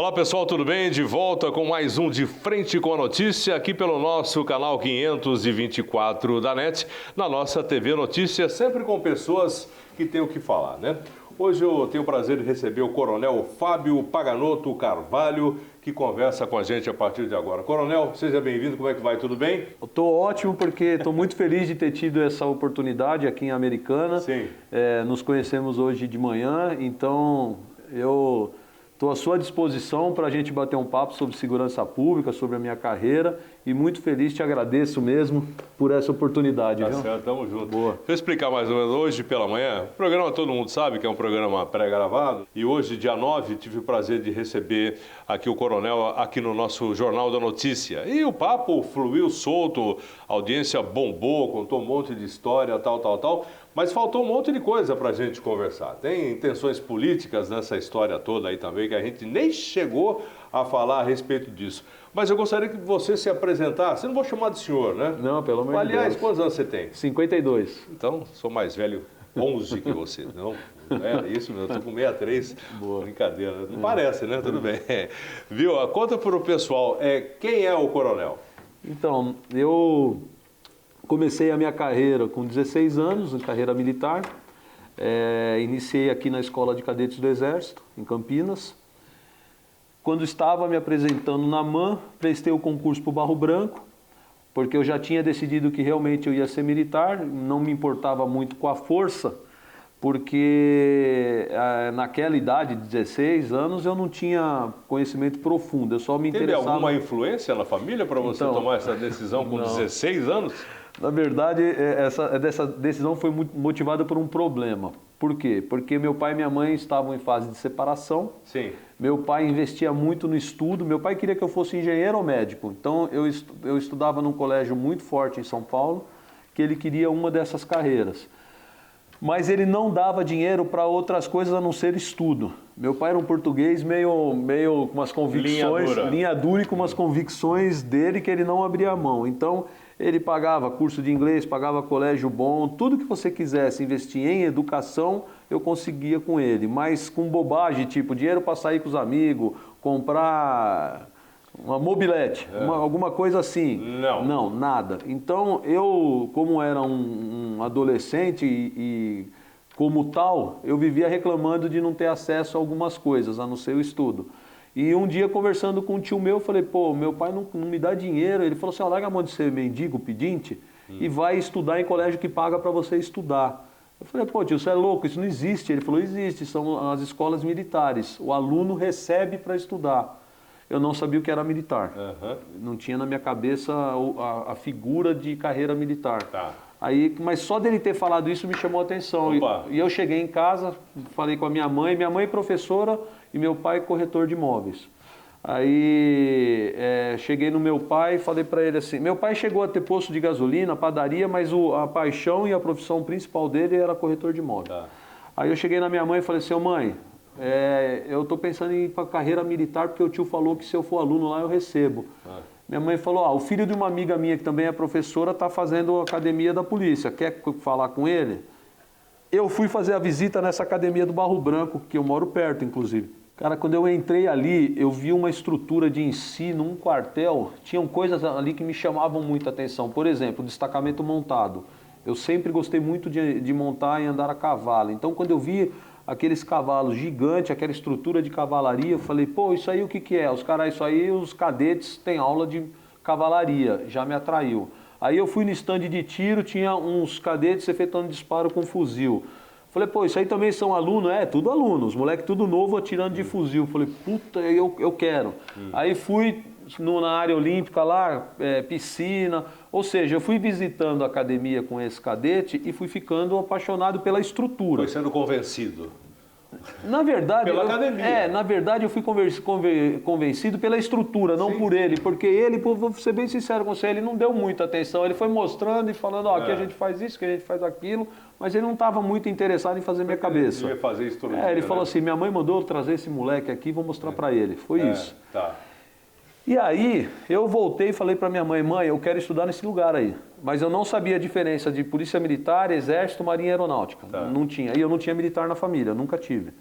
Olá pessoal, tudo bem? De volta com mais um De Frente com a Notícia, aqui pelo nosso canal 524 da NET, na nossa TV Notícias, sempre com pessoas que têm o que falar, né? Hoje eu tenho o prazer de receber o Coronel Fábio Paganotto Carvalho, que conversa com a gente a partir de agora. Coronel, seja bem-vindo, como é que vai? Tudo bem? Eu estou ótimo porque estou muito feliz de ter tido essa oportunidade aqui em Americana. Sim. Nos conhecemos hoje de manhã, então eu estou à sua disposição para a gente bater um papo sobre segurança pública, sobre a minha carreira e muito feliz, te agradeço mesmo por essa oportunidade. Tá viu? certo, tamo junto. Boa. Deixa eu explicar mais ou menos, hoje pela manhã, o programa todo mundo sabe que é um programa pré-gravado e hoje, dia 9, tive o prazer de receber aqui o Coronel aqui no nosso Jornal da Notícia. E o papo fluiu solto, a audiência bombou, contou um monte de história, tal. Mas faltou um monte de coisa para a gente conversar. Tem intenções políticas nessa história toda aí também, que a gente nem chegou a falar a respeito disso. Mas eu gostaria que você se apresentasse. Eu não vou chamar de senhor, né? Não, pelo amor de Deus. Aliás, quantos anos você tem? 52. Então, sou mais velho 11 que você. Não é isso, meu. Eu tô com 63. Boa. Brincadeira. Não parece, né? Tudo bem. Viu? Conta para o pessoal, quem é o Coronel? Então, eu comecei a minha carreira com 16 anos, em carreira militar. Iniciei aqui na Escola de Cadetes do Exército, em Campinas. Quando estava me apresentando na MAN, prestei o concurso para o Barro Branco, porque eu já tinha decidido que realmente eu ia ser militar, não me importava muito com a força, porque naquela idade, de 16 anos, eu não tinha conhecimento profundo, eu só me interessava... Teve alguma influência na família para você tomar essa decisão com 16 anos? Na verdade, essa decisão foi motivada por um problema. Por quê? Porque meu pai e minha mãe estavam em fase de separação. Sim. Meu pai investia muito no estudo. Meu pai queria que eu fosse engenheiro ou médico. Então, eu estudava num colégio muito forte em São Paulo, que ele queria uma dessas carreiras. Mas ele não dava dinheiro para outras coisas a não ser estudo. Meu pai era um português meio com umas convicções... Linha dura e com umas convicções dele que ele não abria mão. Então, ele pagava curso de inglês, pagava colégio bom, tudo que você quisesse investir em educação, eu conseguia com ele. Mas com bobagem, tipo dinheiro para sair com os amigos, comprar uma mobilete, alguma coisa assim. Não, nada. Então, eu, como era um adolescente e como tal, eu vivia reclamando de não ter acesso a algumas coisas, a não ser o estudo. E um dia, conversando com um tio meu, eu falei, pô, meu pai não me dá dinheiro. Ele falou assim, larga a mão de ser mendigo, pedinte, e vai estudar em colégio que paga para você estudar. Eu falei, pô, tio, você é louco, isso não existe. Ele falou, existe, são as escolas militares. O aluno recebe para estudar. Eu não sabia o que era militar. Não tinha na minha cabeça a figura de carreira militar. Tá. Aí, mas só dele ter falado isso me chamou a atenção. E eu cheguei em casa, falei com a minha mãe professora e meu pai corretor de imóveis. Aí cheguei no meu pai e falei para ele assim, meu pai chegou a ter posto de gasolina, padaria, mas a paixão e a profissão principal dele era corretor de imóveis. Tá. Aí eu cheguei na minha mãe e falei assim, mãe, eu estou pensando em ir para a carreira militar porque o tio falou que se eu for aluno lá eu recebo. Minha mãe falou, o filho de uma amiga minha que também é professora está fazendo academia da polícia, quer falar com ele? Eu fui fazer a visita nessa academia do Barro Branco, que eu moro perto, inclusive. Cara, quando eu entrei ali, eu vi uma estrutura de ensino, um quartel, tinham coisas ali que me chamavam muita atenção. Por exemplo, o destacamento montado. Eu sempre gostei muito de montar e andar a cavalo. Então, quando eu vi aqueles cavalos gigantes, aquela estrutura de cavalaria, eu falei, pô, isso aí o que é? Isso aí os cadetes têm aula de cavalaria, já me atraiu. Aí eu fui no estande de tiro, tinha uns cadetes efetuando disparo com fuzil. Falei, pô, isso aí também são alunos? Tudo aluno, os moleques tudo novo atirando de fuzil. Falei, puta, eu quero. Aí fui na área olímpica lá, piscina, ou seja, eu fui visitando a academia com esse cadete e fui ficando apaixonado pela estrutura. Foi sendo convencido? Na verdade, pela academia. Na verdade, eu fui convencido pela estrutura, não por ele, porque ele, vou ser bem sincero com você, ele não deu muita atenção, ele foi mostrando e falando, aqui a gente faz isso, que a gente faz aquilo, mas ele não estava muito interessado em fazer minha cabeça. Ele ia fazer isso todo dia, ele falou assim, minha mãe mandou eu trazer esse moleque aqui, vou mostrar para ele, foi isso. Tá. E aí, eu voltei e falei para minha mãe, eu quero estudar nesse lugar aí. Mas eu não sabia a diferença de polícia militar, exército, marinha e aeronáutica. Não tinha. E eu não tinha militar na família, nunca tive.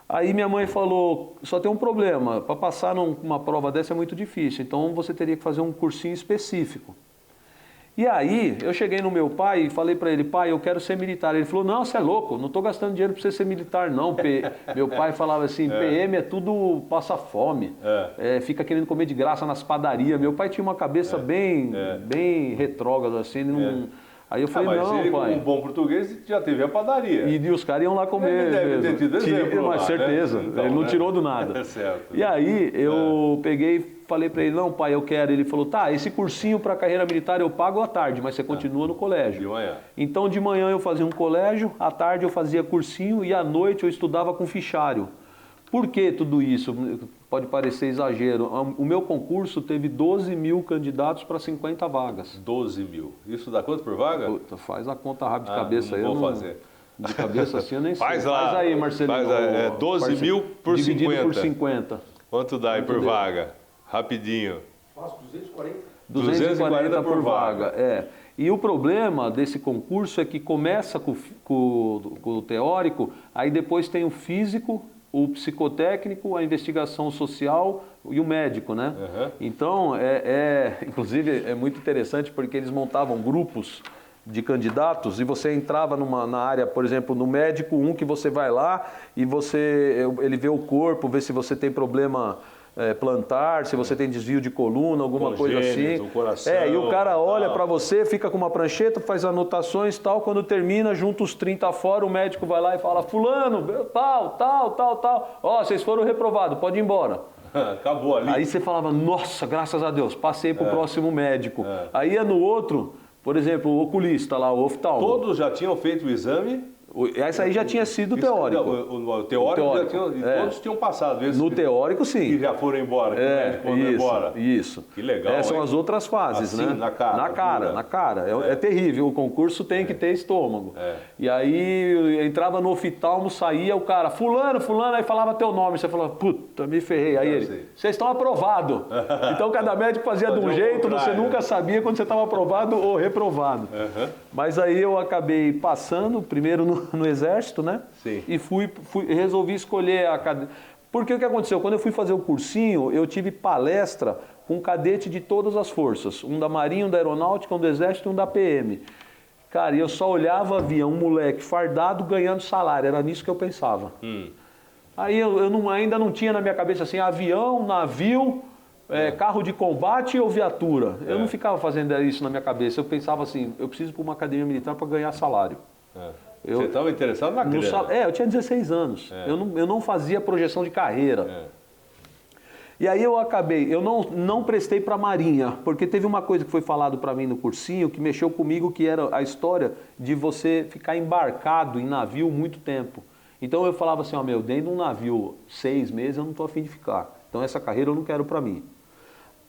Aí minha mãe falou, só tem um problema, para passar numa prova dessa é muito difícil, então você teria que fazer um cursinho específico. E aí, eu cheguei no meu pai e falei para ele, pai, eu quero ser militar. Ele falou, não, você é louco, não estou gastando dinheiro para você ser militar, não. Meu pai falava assim, PM é tudo passa fome, fica querendo comer de graça nas padarias. Meu pai tinha uma cabeça bem retrógrada, assim, Aí eu falei, mas não, ele, pai. como um bom português, já teve a padaria. E os caras iam lá comer. Ele deve ter tido exemplo mas lá, certeza, né? Então, ele não tirou do nada. Certo. E aí eu peguei e falei para ele, não, pai, eu quero. Ele falou, tá, esse cursinho para carreira militar eu pago à tarde, mas você continua no colégio. De manhã. Então de manhã eu fazia um colégio, à tarde eu fazia cursinho e à noite eu estudava com fichário. Por que tudo isso? Pode parecer exagero. O meu concurso teve 12 mil candidatos para 50 vagas. 12 mil. Isso dá quanto por vaga? Puta, faz a conta rápida de cabeça aí. Não vou fazer. De cabeça assim eu nem sei. Faz lá. Faz aí, Marcelinho. Faz 12 mil por dividido 50. por 50. Quanto dá aí por vaga? Rapidinho. Faço 240. 240 por vaga. E o problema desse concurso é que começa com o teórico, aí depois tem o físico, o psicotécnico, a investigação social e o médico, né? Uhum. Então, inclusive, é muito interessante porque eles montavam grupos de candidatos e você entrava na área, por exemplo, no médico que você vai lá e ele vê o corpo, vê se você tem problema plantar, se você tem desvio de coluna, alguma coisa assim. O coração, e o cara olha para você, fica com uma prancheta, faz anotações e tal, quando termina, junta os 30 fora, o médico vai lá e fala, fulano, tal, ó, vocês foram reprovados, pode ir embora. Acabou ali. Aí você falava, nossa, graças a Deus, passei para o próximo médico. Aí ia no outro, por exemplo, o oculista lá, o oftalmo. Todos já tinham feito o exame? Essa aí já tinha sido teórico. O teórico já tinha, todos tinham passado. No teórico, sim. Que já foram embora, que o médico mandou embora. Isso. Que legal. Essas são as outras fases, assim, né? Na cara. Na cara. É terrível. O concurso tem que ter estômago. E aí entrava no oftalmo, saía o cara, fulano, aí falava teu nome. Você falava, puta, me ferrei. Aí ele, vocês estão aprovados. Então cada médico fazia de um jeito, você nunca sabia quando você estava aprovado ou reprovado. Mas aí eu acabei passando, primeiro no Exército, né? Sim. E resolvi escolher a cadeira. Porque o que aconteceu? Quando eu fui fazer o cursinho, eu tive palestra com cadete de todas as forças. Um da Marinha, um da Aeronáutica, um do Exército e um da PM. Cara, e eu só olhava, via um moleque fardado ganhando salário. Era nisso que eu pensava. Aí eu ainda não tinha na minha cabeça assim, avião, navio, carro de combate ou viatura. Eu não ficava fazendo isso na minha cabeça. Eu pensava assim, eu preciso ir para uma academia militar para ganhar salário. Você estava interessado na grana? Eu tinha 16 anos. Eu não fazia projeção de carreira. E aí eu não prestei para a Marinha, porque teve uma coisa que foi falado para mim no cursinho que mexeu comigo, que era a história de você ficar embarcado em navio muito tempo. Então eu falava assim, dentro de um navio 6 meses eu não estou a fim de ficar. Então essa carreira eu não quero para mim.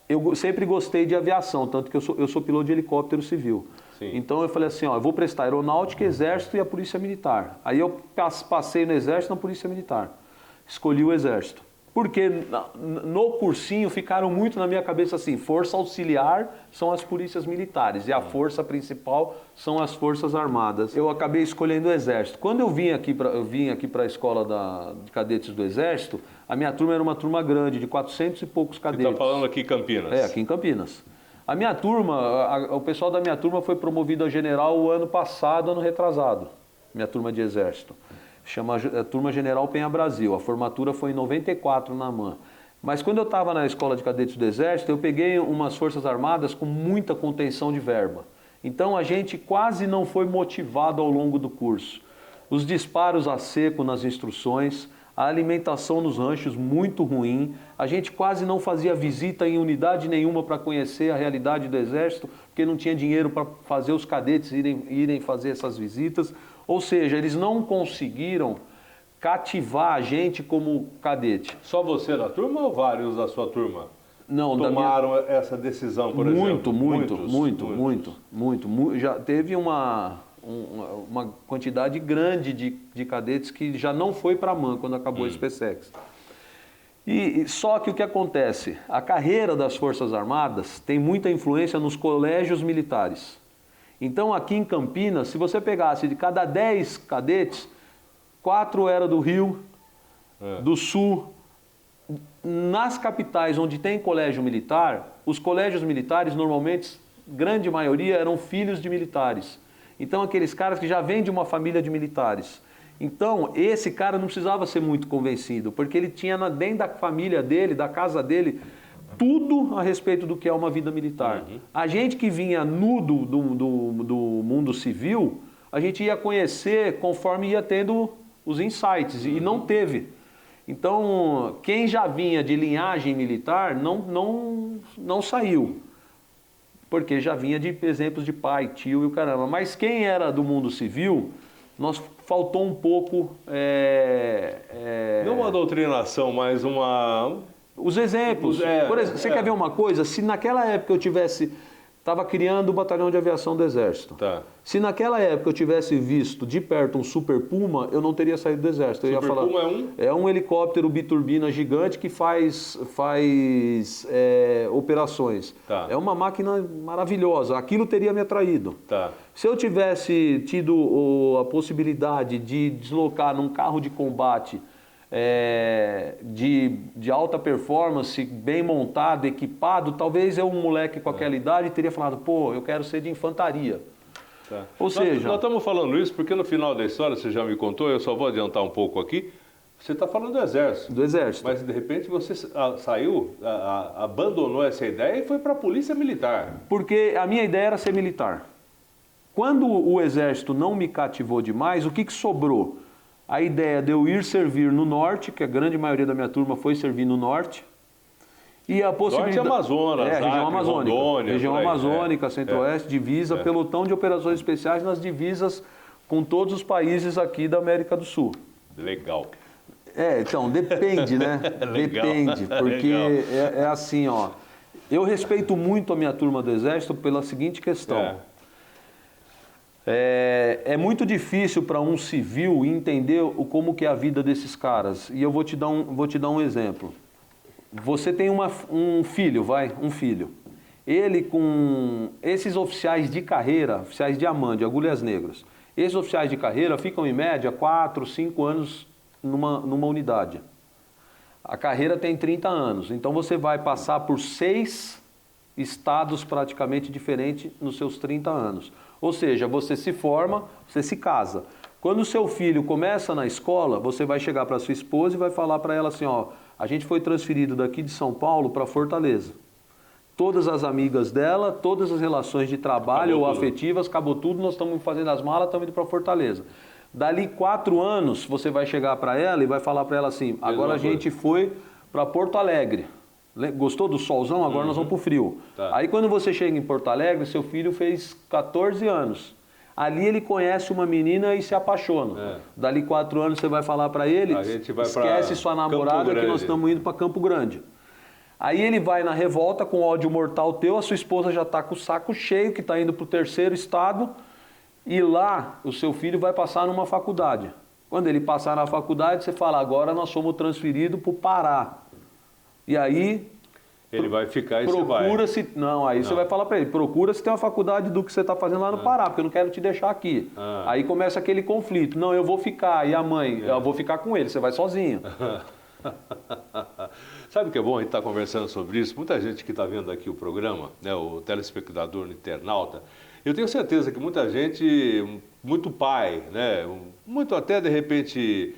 Eu sempre gostei de aviação, tanto que eu sou piloto de helicóptero civil. Sim. Então eu falei assim, eu vou prestar aeronáutica, exército e a polícia militar. Aí eu passei no exército e na polícia militar. Escolhi o exército. Porque no cursinho ficaram muito na minha cabeça assim, força auxiliar são as polícias militares e a força principal são as forças armadas. Eu acabei escolhendo o exército. Quando eu vim aqui para a escola de cadetes do exército, a minha turma era uma turma grande, de 400 e poucos cadetes. Você está falando aqui em Campinas? Aqui em Campinas. A minha turma, o pessoal da minha turma foi promovido a general o ano passado, ano retrasado. Minha turma de exército. Chama Turma General Penha Brasil. A formatura foi em 94 na AMAN. Mas quando eu estava na escola de cadetes do Exército, eu peguei umas forças armadas com muita contenção de verba. Então a gente quase não foi motivado ao longo do curso. Os disparos a seco nas instruções, a alimentação nos ranchos muito ruim, a gente quase não fazia visita em unidade nenhuma para conhecer a realidade do Exército, porque não tinha dinheiro para fazer os cadetes irem fazer essas visitas. Ou seja, eles não conseguiram cativar a gente como cadete. Só você na turma ou vários da sua turma? Não, tomaram essa decisão, por exemplo? Muito. Já teve uma quantidade grande de cadetes que já não foi para a AMAN quando acabou a SpaceX. Só que o que acontece? A carreira das Forças Armadas tem muita influência nos colégios militares. Então aqui em Campinas, se você pegasse de cada 10 cadetes, 4 eram do Rio, do Sul. Nas capitais onde tem colégio militar, os colégios militares normalmente, grande maioria, eram filhos de militares. Então aqueles caras que já vêm de uma família de militares. Então esse cara não precisava ser muito convencido, porque ele tinha dentro da família dele, da casa dele, tudo a respeito do que é uma vida militar. A gente que vinha nudo do mundo civil, a gente ia conhecer conforme ia tendo os insights, e não teve. Então, quem já vinha de linhagem militar não saiu, porque já vinha de exemplos de pai, tio e o caramba. Mas quem era do mundo civil, nós faltou um pouco... Não uma doutrinação, mas uma... Os exemplos. Por exemplo, você quer ver uma coisa? Se naquela época eu estava criando o batalhão de aviação do Exército. Tá. Se naquela época eu tivesse visto de perto um Super Puma, eu não teria saído do Exército. Eu ia falar, Puma é um? É um helicóptero biturbina gigante que faz operações. Tá. É uma máquina maravilhosa. Aquilo teria me atraído. Tá. Se eu tivesse tido a possibilidade de deslocar num carro de combate de alta performance, bem montado, equipado, talvez eu, um moleque com aquela idade, teria falado, pô, eu quero ser de infantaria. Tá. Ou seja... Nós estamos falando isso porque no final da história, você já me contou, eu só vou adiantar um pouco aqui, você está falando do Exército. Do Exército. Mas de repente você saiu, abandonou essa ideia e foi para a Polícia Militar. Porque a minha ideia era ser militar. Quando o Exército não me cativou demais, o que sobrou? A ideia de eu ir servir no Norte, que a grande maioria da minha turma foi servir no Norte, e a possibilidade... Norte Amazonas, região amazônica, Rondônia, região amazônica, Centro-Oeste, divisa, pelotão de operações especiais nas divisas com todos os países aqui da América do Sul. Legal. Então, depende, né? Legal. Depende, porque é assim, ó. Eu respeito muito a minha turma do Exército pela seguinte questão. É muito difícil para um civil entender como que é a vida desses caras. E eu vou te dar um exemplo. Você tem um filho, um filho. Ele com esses oficiais de carreira, oficiais diamante, agulhas negras. Esses oficiais de carreira ficam em média 4, 5 anos numa unidade. A carreira tem 30 anos. Então você vai passar por 6 estados praticamente diferentes nos seus 30 anos. Ou seja, você se forma, você se casa. Quando o seu filho começa na escola, você vai chegar para sua esposa e vai falar para ela assim, ó, a gente foi transferido daqui de São Paulo para Fortaleza. Todas as amigas dela, todas as relações de trabalho ou afetivas, acabou tudo, nós estamos fazendo as malas, estamos indo para Fortaleza. Dali 4 anos, você vai chegar para ela e vai falar para ela assim, agora a gente foi para Porto Alegre. Gostou do solzão? Agora nós vamos para o frio. Tá. Aí quando você chega em Porto Alegre, seu filho fez 14 anos. Ali ele conhece uma menina e se apaixona. Dali 4 anos você vai falar para ele, esquece sua namorada que nós estamos indo para Campo Grande. Aí ele vai na revolta com ódio mortal teu, a sua esposa já está com o saco cheio, que está indo para o 3º estado, e lá o seu filho vai passar numa faculdade. Quando ele passar na faculdade, você fala, agora nós somos transferidos para o Pará. E aí... Ele vai ficar e você vai. Procura-se... Não, aí você vai falar para ele, procura se tem uma faculdade do que você está fazendo lá no Pará, porque eu não quero te deixar aqui. Aí começa aquele conflito. Não, eu vou ficar. E a mãe? Eu vou ficar com ele, você vai sozinho. Sabe o que é bom a gente estar conversando sobre isso? Muita gente que está vendo aqui o programa, né, o telespectador, o internauta, eu tenho certeza que muita gente, muito pai, né, muito até de repente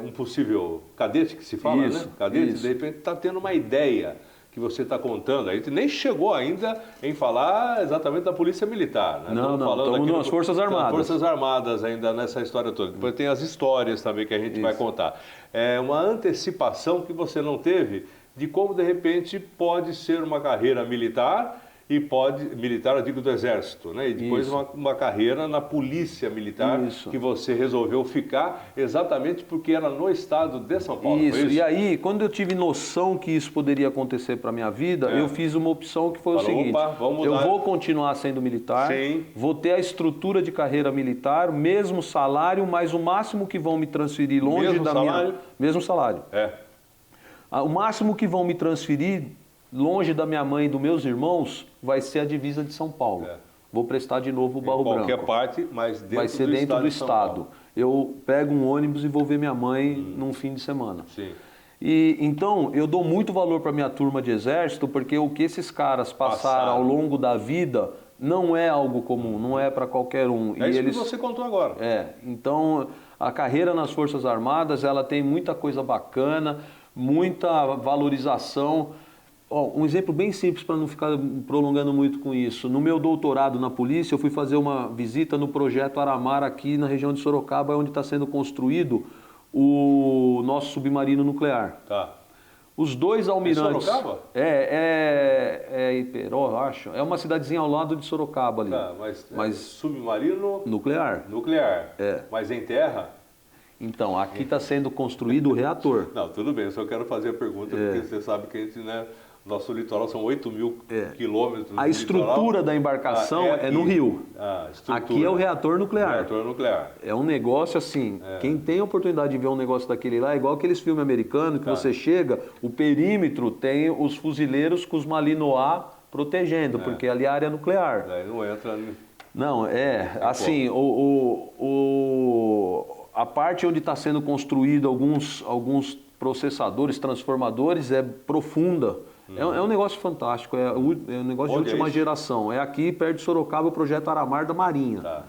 um possível cadete que se fala, Isso, né? Cadete, isso. de repente está tendo uma ideia que você está contando. A gente nem chegou ainda em falar exatamente da Polícia Militar. Né? Não, estamos nas Forças Armadas. Forças Armadas ainda nessa história toda. Depois tem as histórias também que a gente vai contar. É uma antecipação que você não teve de como, de repente, pode ser uma carreira militar e militar, eu digo do Exército, né? E depois uma carreira na Polícia Militar que você resolveu ficar exatamente porque era no estado de São Paulo. Isso. E aí, quando eu tive noção que isso poderia acontecer para a minha vida, eu fiz uma opção que foi o seguinte, eu vou continuar sendo militar, vou ter a estrutura de carreira militar, mesmo salário, mas o máximo que vão me transferir longe da minha... Mesmo salário. O máximo que vão me transferir longe da minha mãe e dos meus irmãos, vai ser a divisa de São Paulo. Vou prestar de novo o Barro Branco. Qualquer parte, mas dentro vai ser dentro do estado. eu pego um ônibus e vou ver minha mãe num fim de semana. Sim. E então eu dou muito valor para minha turma de exército, porque o que esses caras passaram ao longo da vida não é algo comum, não é para qualquer um. É isso que você contou agora. Então a carreira nas Forças Armadas, ela tem muita coisa bacana, muita valorização. Um exemplo bem simples para não ficar prolongando muito com isso. No meu doutorado na polícia, eu fui fazer uma visita no projeto Aramar aqui na região de Sorocaba, onde está sendo construído o nosso submarino nuclear. Tá. Os dois almirantes... Em Sorocaba? É Iperó, eu acho. É uma cidadezinha ao lado de Sorocaba ali. Tá, mas submarino... Nuclear. Nuclear. Mas em terra? Então, aqui está sendo construído o reator. Não, tudo bem, eu só quero fazer a pergunta, porque você sabe que a gente, né, nosso litoral são 8.000 quilômetros. A estrutura da embarcação é no rio. Aqui é o reator nuclear. Reator nuclear. É um negócio assim, quem tem a oportunidade de ver um negócio daquele lá, é igual aqueles filmes americanos que você chega, o perímetro tem os fuzileiros com os Malinois protegendo, porque ali é a área nuclear. Daí não entra... Não, assim, a parte onde está sendo construído alguns processadores, transformadores, é profunda. É um negócio fantástico, é um negócio de última geração. É aqui perto de Sorocaba, o projeto Aramar da Marinha. Tá.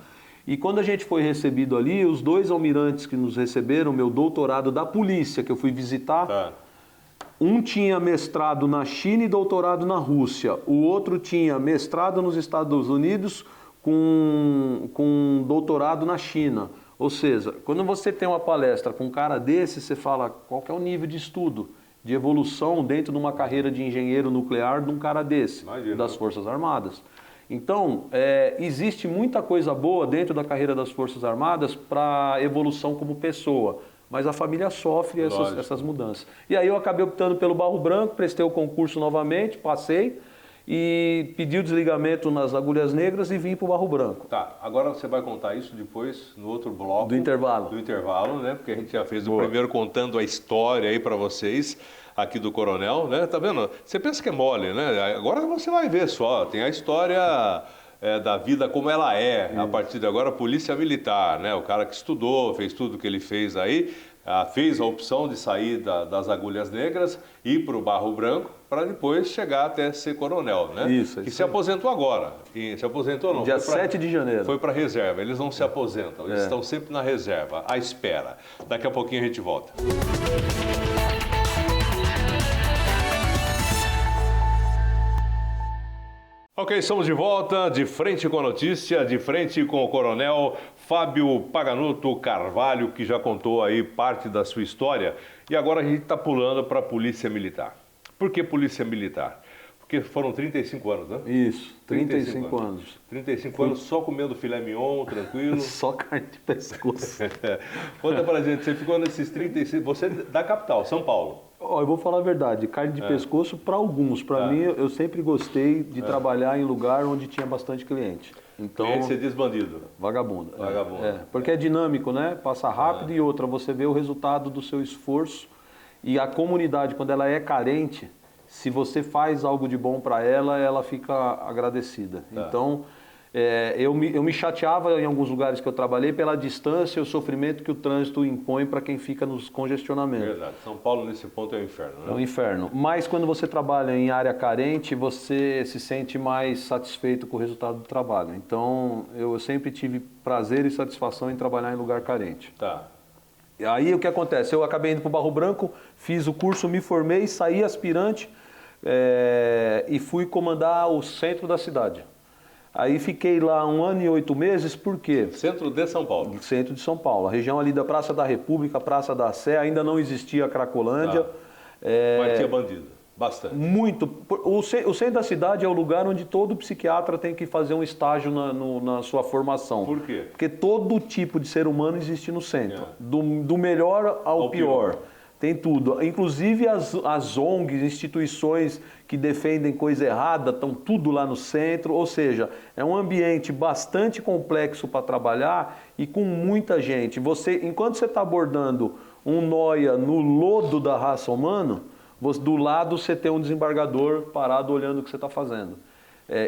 E quando a gente foi recebido ali, os dois almirantes que nos receberam, meu doutorado da polícia, que eu fui visitar, um tinha mestrado na China e doutorado na Rússia. O outro tinha mestrado nos Estados Unidos com doutorado na China. Ou seja, quando você tem uma palestra com um cara desse, você fala qual que é o nível de estudo, de evolução dentro de uma carreira de engenheiro nuclear de um cara desse, das Forças Armadas. Então, existe muita coisa boa dentro da carreira das Forças Armadas para evolução como pessoa, mas a família sofre essas mudanças. E aí eu acabei optando pelo Barro Branco, prestei o concurso novamente, passei, e pedi o desligamento nas Agulhas Negras e vim para o Barro Branco. Tá, agora você vai contar isso depois no outro bloco. Do intervalo. Do intervalo, né? Porque a gente já fez o primeiro contando a história aí para vocês, aqui do Coronel, né? Tá vendo? Você pensa que é mole, né? Agora você vai ver só, tem a história da vida como ela é, a partir de agora, polícia militar, né? O cara que estudou, fez tudo que ele fez aí, fez a opção de sair das Agulhas Negras, ir para o Barro Branco, para depois chegar até ser coronel, né? Isso. E se aposentou agora. E se aposentou não? Dia 7 de janeiro. Foi para reserva. Eles não se aposentam, eles estão sempre na reserva, à espera. Daqui a pouquinho a gente volta. Ok, estamos de volta, de frente com a notícia, de frente com o coronel Fábio Paganuto Carvalho, que já contou aí parte da sua história. E agora a gente está pulando para a Polícia Militar. Por que Polícia Militar? Porque foram 35 anos, né? Isso, 35 anos. 35 anos só comendo filé mignon, tranquilo? Só carne de pescoço. Conta pra gente, você ficou nesses 35... Você é da capital, São Paulo. Eu vou falar a verdade, carne de pescoço para alguns. Para mim, eu sempre gostei de trabalhar em lugar onde tinha bastante cliente. Então, cliente, você diz bandido. Vagabundo. Vagabundo. Porque é dinâmico, né? Passa rápido e outra, você vê o resultado do seu esforço. E a comunidade, quando ela é carente, se você faz algo de bom para ela, ela fica agradecida. Então, eu me chateava em alguns lugares que eu trabalhei pela distância e o sofrimento que o trânsito impõe para quem fica nos congestionamentos. Verdade. São Paulo, nesse ponto, é um inferno, né? É um inferno. Mas quando você trabalha em área carente, você se sente mais satisfeito com o resultado do trabalho. Então, eu sempre tive prazer e satisfação em trabalhar em lugar carente. Tá. E aí o que acontece? Eu acabei indo para o Barro Branco, fiz o curso, me formei, saí aspirante e fui comandar o centro da cidade. Aí fiquei lá 1 ano e 8 meses, por quê? Centro de São Paulo. Centro de São Paulo. A região ali da Praça da República, Praça da Sé, ainda não existia a Cracolândia. Mas tinha bandido. Bastante. Muito. O centro da cidade é o lugar onde todo psiquiatra tem que fazer um estágio na sua formação. Por quê? Porque todo tipo de ser humano existe no centro. Do melhor ao pior. Tem tudo. Inclusive as ONGs, instituições que defendem coisa errada, estão tudo lá no centro. Ou seja, é um ambiente bastante complexo para trabalhar e com muita gente. Enquanto você está abordando um nóia no lodo da raça humana, do lado você tem um desembargador parado olhando o que você está fazendo.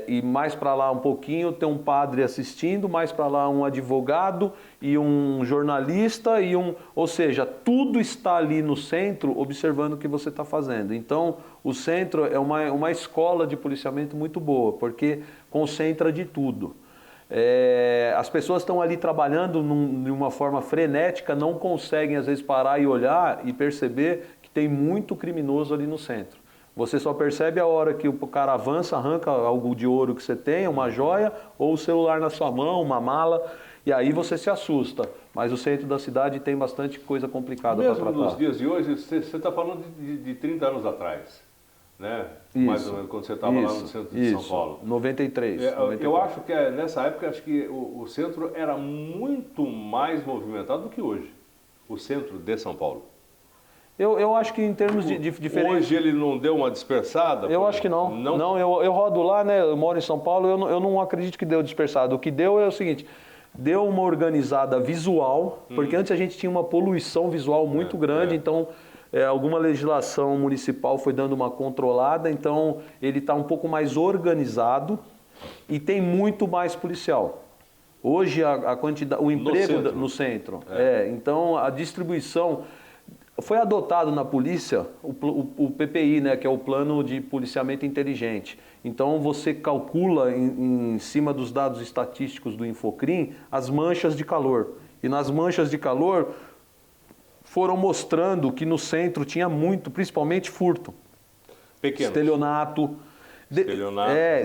e mais para lá um pouquinho tem um padre assistindo, mais para lá um advogado e um jornalista ou seja, tudo está ali no centro observando o que você está fazendo. Então, o centro é uma escola de policiamento muito boa, porque concentra de tudo. As pessoas estão ali trabalhando de uma forma frenética, não conseguem às vezes parar e olhar e perceber que tem muito criminoso ali no centro. Você só percebe a hora que o cara avança, arranca algo de ouro que você tem, uma joia, ou o celular na sua mão, uma mala, e aí você se assusta. Mas o centro da cidade tem bastante coisa complicada para tratar. Mesmo nos dias de hoje, você está falando de 30 anos atrás, né? Isso, mais ou menos, quando você estava lá no centro de São Paulo. 93. Eu acho que nessa época, acho que o centro era muito mais movimentado do que hoje, o centro de São Paulo. Eu acho que em termos de diferença... Hoje ele não deu uma dispersada? Eu acho que não. Não, eu rodo lá, né? Eu moro em São Paulo, eu não acredito que deu dispersada. O que deu é o seguinte, deu uma organizada visual, porque antes a gente tinha uma poluição visual muito grande, então alguma legislação municipal foi dando uma controlada, então ele está um pouco mais organizado e tem muito mais policial. Hoje a quantidade, o emprego no centro. Então a distribuição... Foi adotado na polícia o PPI, né, que é o Plano de Policiamento Inteligente. Então você calcula em cima dos dados estatísticos do Infocrim as manchas de calor. E nas manchas de calor foram mostrando que no centro tinha muito, principalmente furto. Pequeno. Estelionato.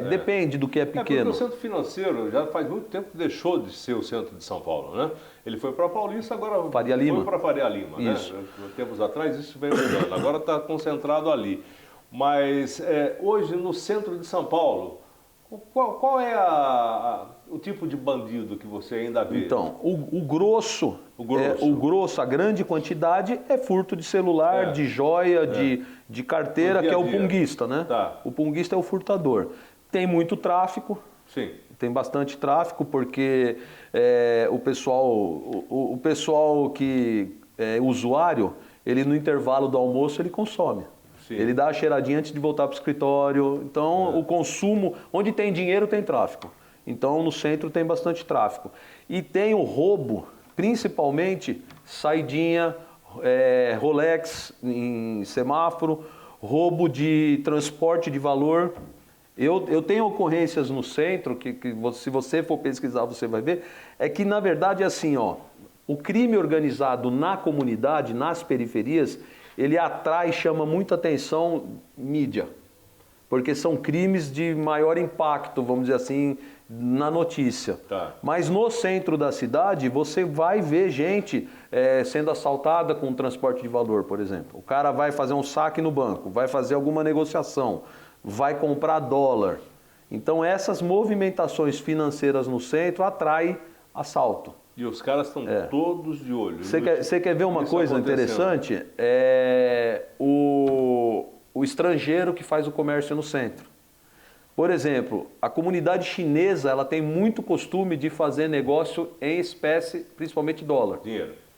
Depende do que é pequeno. Porque o centro financeiro já faz muito tempo que deixou de ser o centro de São Paulo, né? Ele foi para Paulista, agora Faria Lima. foi para Faria Lima, isso. Né? Tempos atrás isso veio mudando, agora está concentrado ali. Mas hoje no centro de São Paulo, qual é o tipo de bandido que você ainda vê? Então, o grosso, a grande quantidade é furto de celular, de joia, de carteira, que é o punguista, né? Tá. O punguista é o furtador. Tem muito tráfico. Sim. Tem bastante tráfico porque o pessoal que é usuário, ele no intervalo do almoço ele consome. Sim. Ele dá a cheiradinha antes de voltar para o escritório. Então, o consumo, onde tem dinheiro tem tráfico. Então, no centro tem bastante tráfico. E tem o roubo, principalmente saidinha, Rolex em semáforo, roubo de transporte de valor. Eu tenho ocorrências no centro, que se você for pesquisar você vai ver, é que na verdade é assim, ó, o crime organizado na comunidade, nas periferias, ele atrai e chama muita atenção mídia, porque são crimes de maior impacto, vamos dizer assim, na notícia. Tá. Mas no centro da cidade, você vai ver gente sendo assaltada com transporte de valor, por exemplo. O cara vai fazer um saque no banco, vai fazer alguma negociação, vai comprar dólar. Então essas movimentações financeiras no centro atraem assalto. E os caras estão todos de olho. Você quer ver uma coisa interessante? O estrangeiro que faz o comércio no centro. Por exemplo, a comunidade chinesa ela tem muito costume de fazer negócio em espécie, principalmente dólar.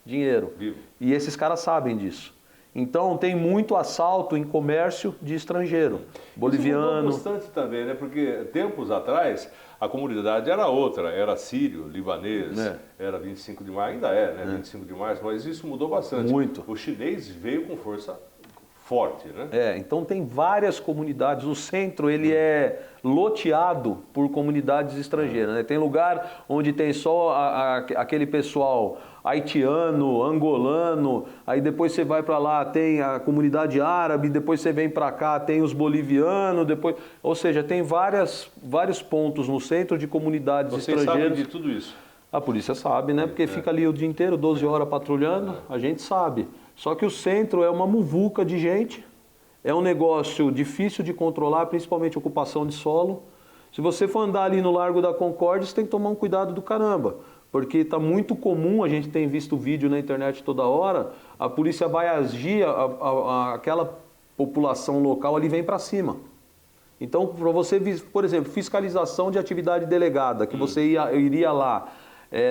Dinheiro. Vivo. E esses caras sabem disso. Então tem muito assalto em comércio de estrangeiro, boliviano. Isso mudou bastante também, né? Porque tempos atrás a comunidade era outra, era sírio, libanês, era 25 de maio, ainda né? 25 de março, mas isso mudou bastante. Muito. O chinês veio com força forte, né? Então tem várias comunidades. O centro ele é loteado por comunidades estrangeiras, né? Tem lugar onde tem só aquele pessoal haitiano, angolano, aí depois você vai para lá, tem a comunidade árabe, depois você vem para cá, tem os bolivianos, depois, ou seja, tem vários pontos no centro de comunidades estrangeiras. Vocês sabem de tudo isso? A polícia sabe, né? Porque fica ali o dia inteiro, 12 horas patrulhando, a gente sabe. Só que o centro é uma muvuca de gente, é um negócio difícil de controlar, principalmente ocupação de solo. Se você for andar ali no Largo da Concórdia, você tem que tomar um cuidado do caramba, porque está muito comum, a gente tem visto vídeo na internet toda hora, a polícia vai agir, aquela população local ali vem para cima. Então, para você, por exemplo, fiscalização de atividade delegada, que você iria lá,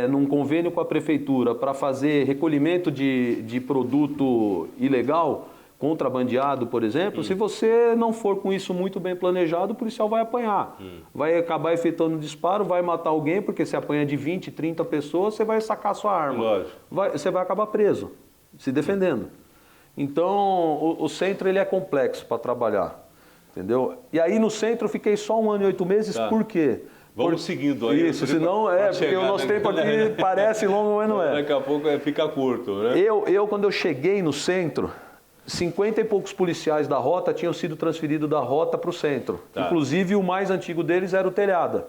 num convênio com a prefeitura para fazer recolhimento de produto ilegal, contrabandeado, por exemplo, se você não for com isso muito bem planejado, o policial vai apanhar. Vai acabar efetuando um disparo, vai matar alguém, porque você apanha de 20, 30 pessoas, você vai sacar sua arma. Lógico. Você vai acabar preso, se defendendo. Então, o centro ele é complexo para trabalhar, entendeu? E aí no centro eu fiquei só 1 ano e 8 meses, por quê? Vamos seguindo aí. Isso, senão porque o nosso tempo aqui parece longo, mas não é. Daqui a pouco fica curto, né? Quando eu cheguei no centro, 50 e poucos policiais da rota tinham sido transferidos da rota para o centro. Inclusive, o mais antigo deles era o Telhada,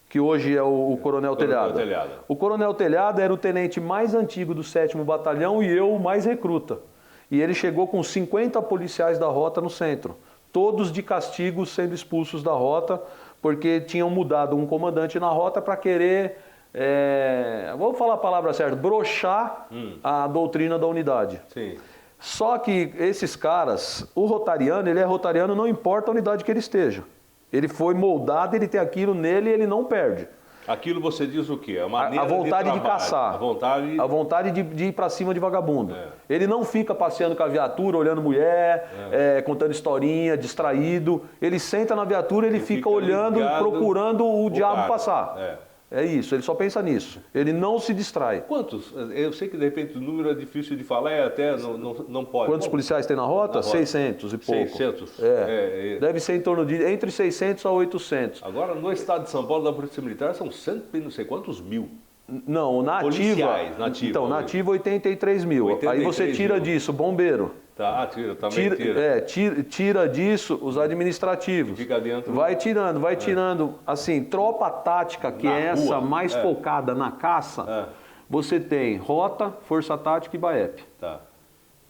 que hoje é o Coronel Telhada. O Coronel Telhada era o tenente mais antigo do 7º Batalhão e eu o mais recruta. E ele chegou com 50 policiais da rota no centro, todos de castigo sendo expulsos da rota, porque tinham mudado um comandante na rota para querer, vou falar a palavra certa, broxar a doutrina da unidade. Sim. Só que esses caras, o rotariano, ele é rotariano, não importa a unidade que ele esteja. Ele foi moldado, ele tem aquilo nele e ele não perde. Aquilo você diz o quê? A vontade de caçar. A vontade de ir para cima de vagabundo. Ele não fica passeando com a viatura, olhando mulher, contando historinha, distraído. Ele senta na viatura, ele fica olhando, procurando o diabo passar. É isso, ele só pensa nisso. Ele não se distrai. Quantos? Eu sei que de repente o número é difícil de falar e até não pode. Quantos policiais tem na rota? 600 e pouco. 600? Deve ser em torno de entre 600 a 800. Agora, no estado de São Paulo, da Polícia Militar, são não sei quantos mil. Não, na ativa. Então, na ativa 83 mil. 83 aí você tira disso, bombeiro. Tira disso os administrativos. Fica dentro. Vai tirando. Assim, tropa tática, que é essa mais focada na caça, você tem rota, força tática e BAEP.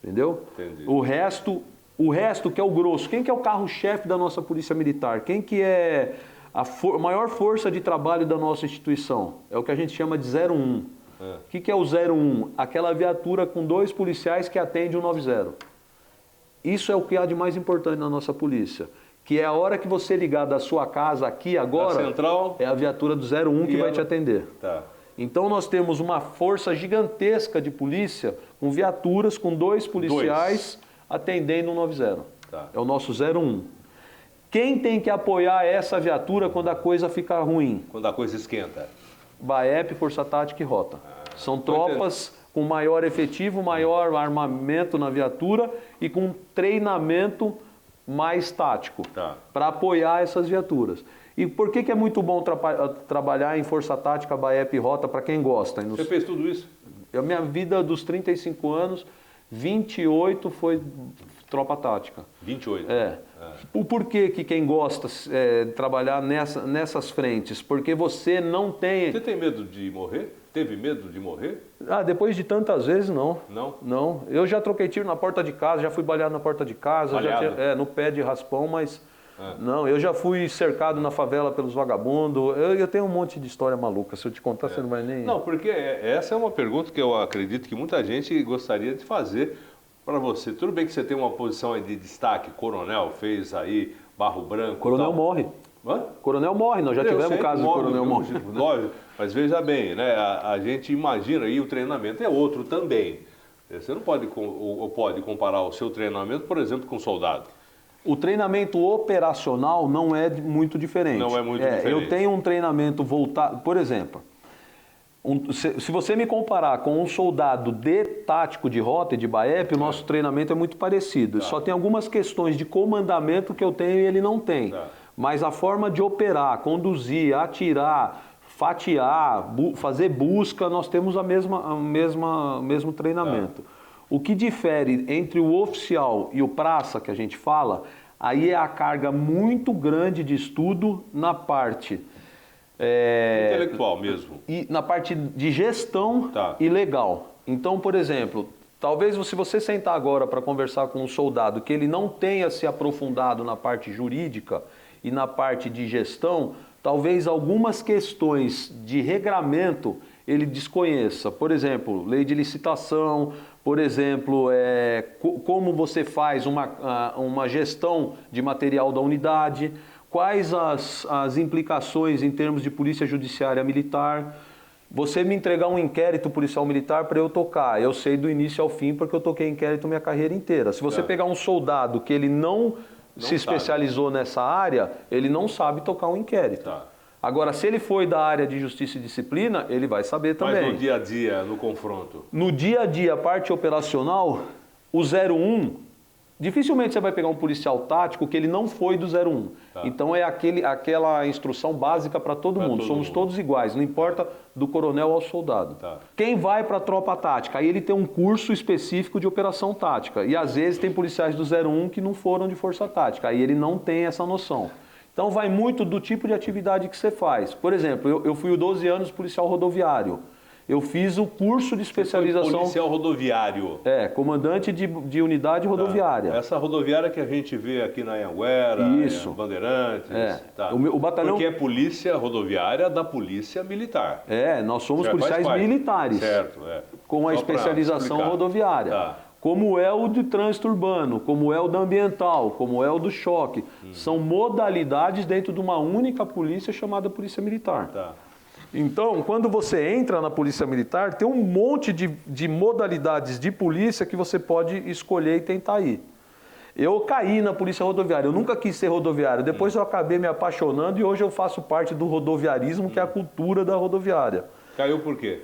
Entendeu? Entendi. O resto que é o grosso. Quem que é o carro-chefe da nossa Polícia Militar? Quem que é a maior força de trabalho da nossa instituição? É o que a gente chama de 01. O que é o 01? Aquela viatura com 2 policiais que atende o 90. Isso é o que há de mais importante na nossa polícia. Que é a hora que você ligar da sua casa aqui agora, central, é a viatura do 01 que vai te atender. Então nós temos uma força gigantesca de polícia com viaturas, com 2 policiais atendendo o 90. É o nosso 01. Quem tem que apoiar essa viatura quando a coisa fica ruim? Quando a coisa esquenta. BAEP, Força Tática e Rota. São tropas com maior efetivo, maior armamento na viatura e com treinamento mais tático para apoiar essas viaturas. E por que é muito bom trabalhar em Força Tática, BAEP e Rota para quem gosta? Você fez tudo isso? A minha vida dos 35 anos, 28 foi tropa tática. 28? O porquê que quem gosta de trabalhar nessas frentes? Porque você não tem... Você tem medo de morrer? Teve medo de morrer? Depois de tantas vezes, não. Não? Não. Eu já troquei tiro na porta de casa, já fui baleado na porta de casa, no pé de raspão, mas... Não, eu já fui cercado na favela pelos vagabundos. Eu tenho um monte de história maluca. Se eu te contar, você não vai nem... Não, porque essa é uma pergunta que eu acredito que muita gente gostaria de fazer para você. Tudo bem que você tem uma posição aí de destaque, coronel, fez aí Barro Branco... Coronel morre. Coronel morre, nós já tivemos caso de coronel morre. Mas veja bem, né? A gente imagina aí o treinamento é outro também. Você não pode comparar o seu treinamento, por exemplo, com um soldado. O treinamento operacional não é muito diferente. Não é muito diferente. Eu tenho um treinamento voltado, por exemplo, se você me comparar com um soldado de tático de rota e de BAEP, o nosso treinamento é muito parecido. Só tem algumas questões de comandamento que eu tenho e ele não tem. Mas a forma de operar, conduzir, atirar, fatiar, fazer busca, nós temos o mesmo treinamento. O que difere entre o oficial e o praça, que a gente fala, aí é a carga muito grande de estudo na parte... intelectual mesmo. E na parte de gestão e legal. Então, por exemplo, talvez se você sentar agora para conversar com um soldado que ele não tenha se aprofundado na parte jurídica e na parte de gestão, talvez algumas questões de regramento ele desconheça. Por exemplo, lei de licitação, por exemplo, como você faz uma gestão de material da unidade, quais as implicações em termos de polícia judiciária militar. Você me entregar um inquérito policial militar para eu tocar, eu sei do início ao fim porque eu toquei inquérito minha carreira inteira. Se você pegar um soldado que ele não se especializou nessa área, ele não sabe tocar um inquérito. Agora, se ele foi da área de justiça e disciplina, ele vai saber também. Mas no dia a dia, no confronto? No dia a dia, a parte operacional, o 01, dificilmente você vai pegar um policial tático que ele não foi do 01. Então é aquela instrução básica para todo mundo. Somos todos iguais, não importa do coronel ao soldado. Quem vai para a tropa tática? Aí ele tem um curso específico de operação tática. E às vezes tem policiais do 01 que não foram de força tática. Aí ele não tem essa noção. Então vai muito do tipo de atividade que você faz. Por exemplo, eu fui 12 anos policial rodoviário. Eu fiz o curso de especialização... Você foi policial rodoviário. Comandante de unidade rodoviária. Essa rodoviária que a gente vê aqui na Anhanguera, Bandeirantes. O batalhão... Porque é polícia rodoviária da polícia militar. Nós somos policiais militares. Certo, com a especialização rodoviária. Como é o de trânsito urbano, como é o da ambiental, como é o do choque. São modalidades dentro de uma única polícia chamada Polícia Militar. Então, quando você entra na Polícia Militar, tem um monte de modalidades de polícia que você pode escolher e tentar ir. Eu caí na Polícia Rodoviária, eu nunca quis ser rodoviário, depois eu acabei me apaixonando e hoje eu faço parte do rodoviarismo, que é a cultura da rodoviária. Caiu por quê?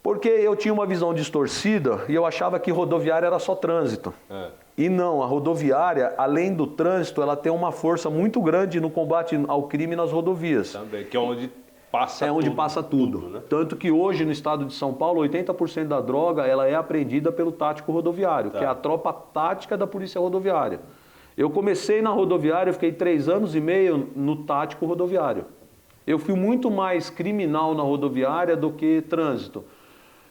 Porque eu tinha uma visão distorcida e eu achava que rodoviária era só trânsito. E não, a rodoviária, além do trânsito, ela tem uma força muito grande no combate ao crime nas rodovias. Também, que é onde passa onde passa tudo. Né? Tanto que hoje no estado de São Paulo, 80% da droga ela é apreendida pelo tático rodoviário, que é a tropa tática da Polícia Rodoviária. Eu comecei na rodoviária, eu fiquei 3 anos e meio no tático rodoviário. Eu fui muito mais criminal na rodoviária do que trânsito.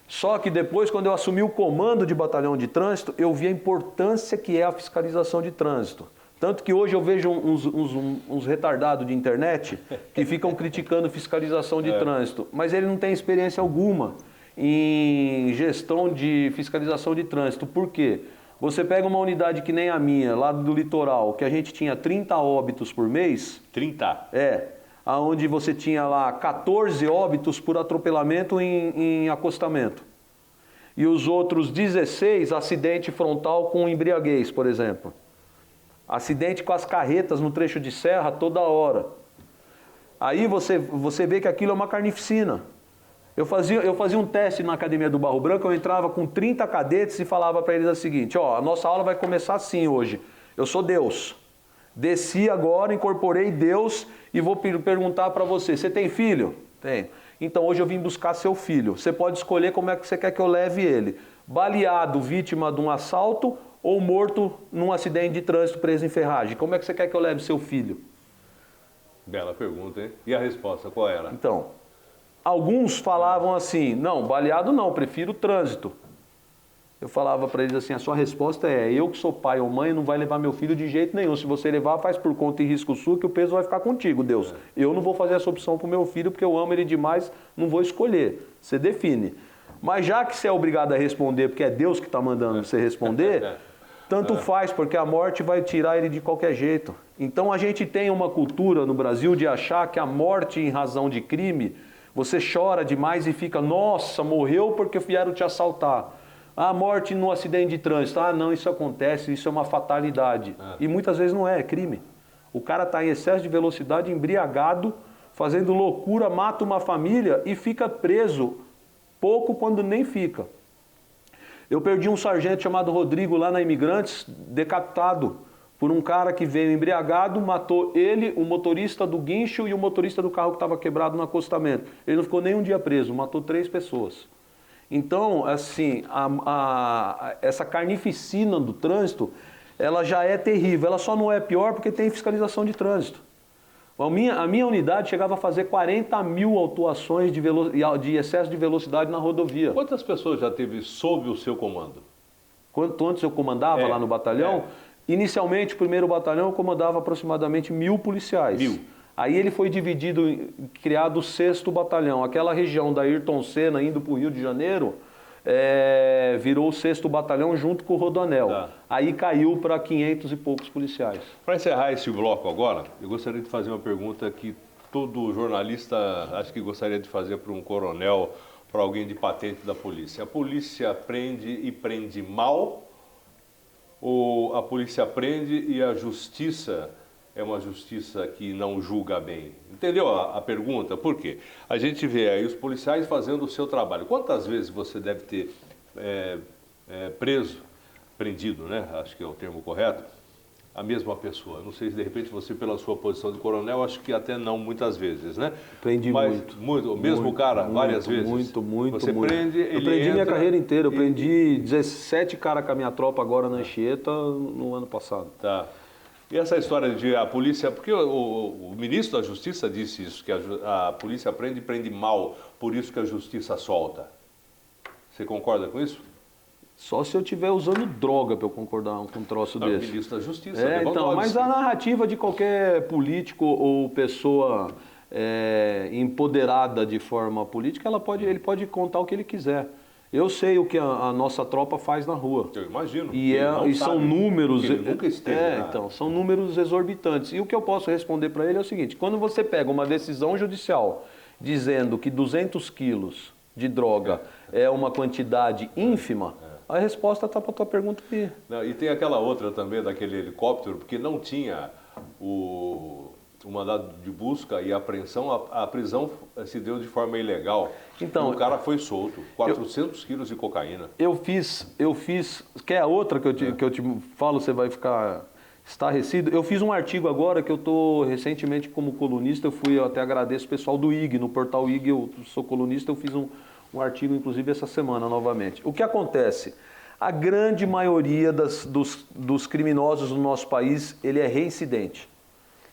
Só que depois, quando eu assumi o comando de batalhão de trânsito, eu vi a importância que é a fiscalização de trânsito. Tanto que hoje eu vejo uns retardados de internet que ficam criticando fiscalização de trânsito, mas ele não tem experiência alguma em gestão de fiscalização de trânsito. Por quê? Você pega uma unidade que nem a minha, lá do litoral, que a gente tinha 30 óbitos por mês. 30? Onde você tinha lá 14 óbitos por atropelamento em acostamento. E os outros 16, acidente frontal com embriaguez, por exemplo. Acidente com as carretas no trecho de serra toda hora. Aí você vê que aquilo é uma carnificina. Eu fazia um teste na Academia do Barro Branco, eu entrava com 30 cadetes e falava para eles o seguinte: a nossa aula vai começar assim hoje. Eu sou Deus. Desci agora, incorporei Deus e vou perguntar para você, você tem filho? Tenho. Então hoje eu vim buscar seu filho. Você pode escolher como é que você quer que eu leve ele. Baleado, vítima de um assalto ou morto num acidente de trânsito preso em ferragem. Como é que você quer que eu leve seu filho? Bela pergunta, hein? E a resposta, qual era? Então, alguns falavam assim, não, baleado não, prefiro trânsito. Eu falava para eles assim, a sua resposta é, eu que sou pai ou mãe não vai levar meu filho de jeito nenhum. Se você levar, faz por conta e risco sua que o peso vai ficar contigo, Deus. Eu não vou fazer essa opção para o meu filho porque eu amo ele demais, não vou escolher. Você define. Mas já que você é obrigado a responder, porque é Deus que está mandando você responder, tanto faz, porque a morte vai tirar ele de qualquer jeito. Então a gente tem uma cultura no Brasil de achar que a morte em razão de crime, você chora demais e fica, nossa, morreu porque vieram te assaltar. A morte no acidente de trânsito, não, isso acontece, isso é uma fatalidade. E muitas vezes não é crime. O cara está em excesso de velocidade, embriagado, fazendo loucura, mata uma família e fica preso pouco quando nem fica. Eu perdi um sargento chamado Rodrigo lá na Imigrantes, decapitado por um cara que veio embriagado, matou ele, o motorista do guincho e o motorista do carro que estava quebrado no acostamento. Ele não ficou nem um dia preso, matou 3 pessoas. Então, assim, essa carnificina do trânsito, ela já é terrível. Ela só não é pior porque tem fiscalização de trânsito. A minha unidade chegava a fazer 40 mil autuações de excesso de velocidade na rodovia. Quantas pessoas já teve sob o seu comando? Quanto antes eu comandava lá no batalhão, inicialmente, o primeiro batalhão eu comandava aproximadamente 1000 policiais. 1000. Aí ele foi dividido, criado o 6º batalhão. Aquela região da Ayrton Senna, indo para o Rio de Janeiro, virou o 6º batalhão junto com o Rodoanel. Aí caiu para 500 e poucos policiais. Para encerrar esse bloco agora, eu gostaria de fazer uma pergunta que todo jornalista acho que gostaria de fazer para um coronel, para alguém de patente da polícia. A polícia prende e prende mal, ou a polícia prende e a justiça é uma justiça que não julga bem? Entendeu a pergunta? Por quê? A gente vê aí os policiais fazendo o seu trabalho. Quantas vezes você deve ter prendido, né? Acho que é o termo correto, a mesma pessoa. Não sei se de repente você, pela sua posição de coronel, acho que até não muitas vezes, né? Prendi muito. O mesmo muito, cara, muito, várias vezes? Muito. Você prende, eu ele prendi minha entra carreira inteira. Eu e- prendi 17 caras com a minha tropa agora na Anchieta no ano passado. Tá. E essa história de a polícia, porque o ministro da Justiça disse isso, que a polícia prende e prende mal, por isso que a justiça solta. Você concorda com isso? Só se eu estiver usando droga para eu concordar com um troço Não, o desse. ministro da Justiça. Então, Lewandowski. mas a narrativa de qualquer político ou pessoa empoderada de forma política, ele pode contar o que ele quiser. Eu sei o que a nossa tropa faz na rua. Eu imagino. E, Ele não são sabe, números. porque ele nunca esteve na- Então, são números exorbitantes. E o que eu posso responder para ele é o seguinte: quando você pega uma decisão judicial dizendo que 200 quilos de droga é uma quantidade ínfima, a resposta está para a tua pergunta aí. Não, e tem aquela outra também, daquele helicóptero, porque não tinha o mandado de busca e apreensão, a prisão se deu de forma ilegal. Então, e o cara foi solto, 400 quilos de cocaína. Eu fiz, quer a outra que eu te falo, você vai ficar estarrecido? Eu fiz um artigo agora que eu estou recentemente como colunista, eu até agradeço o pessoal do IG, no portal IG, eu sou colunista, eu fiz um artigo inclusive essa semana novamente. O que acontece? A grande maioria dos criminosos no nosso país, ele é reincidente.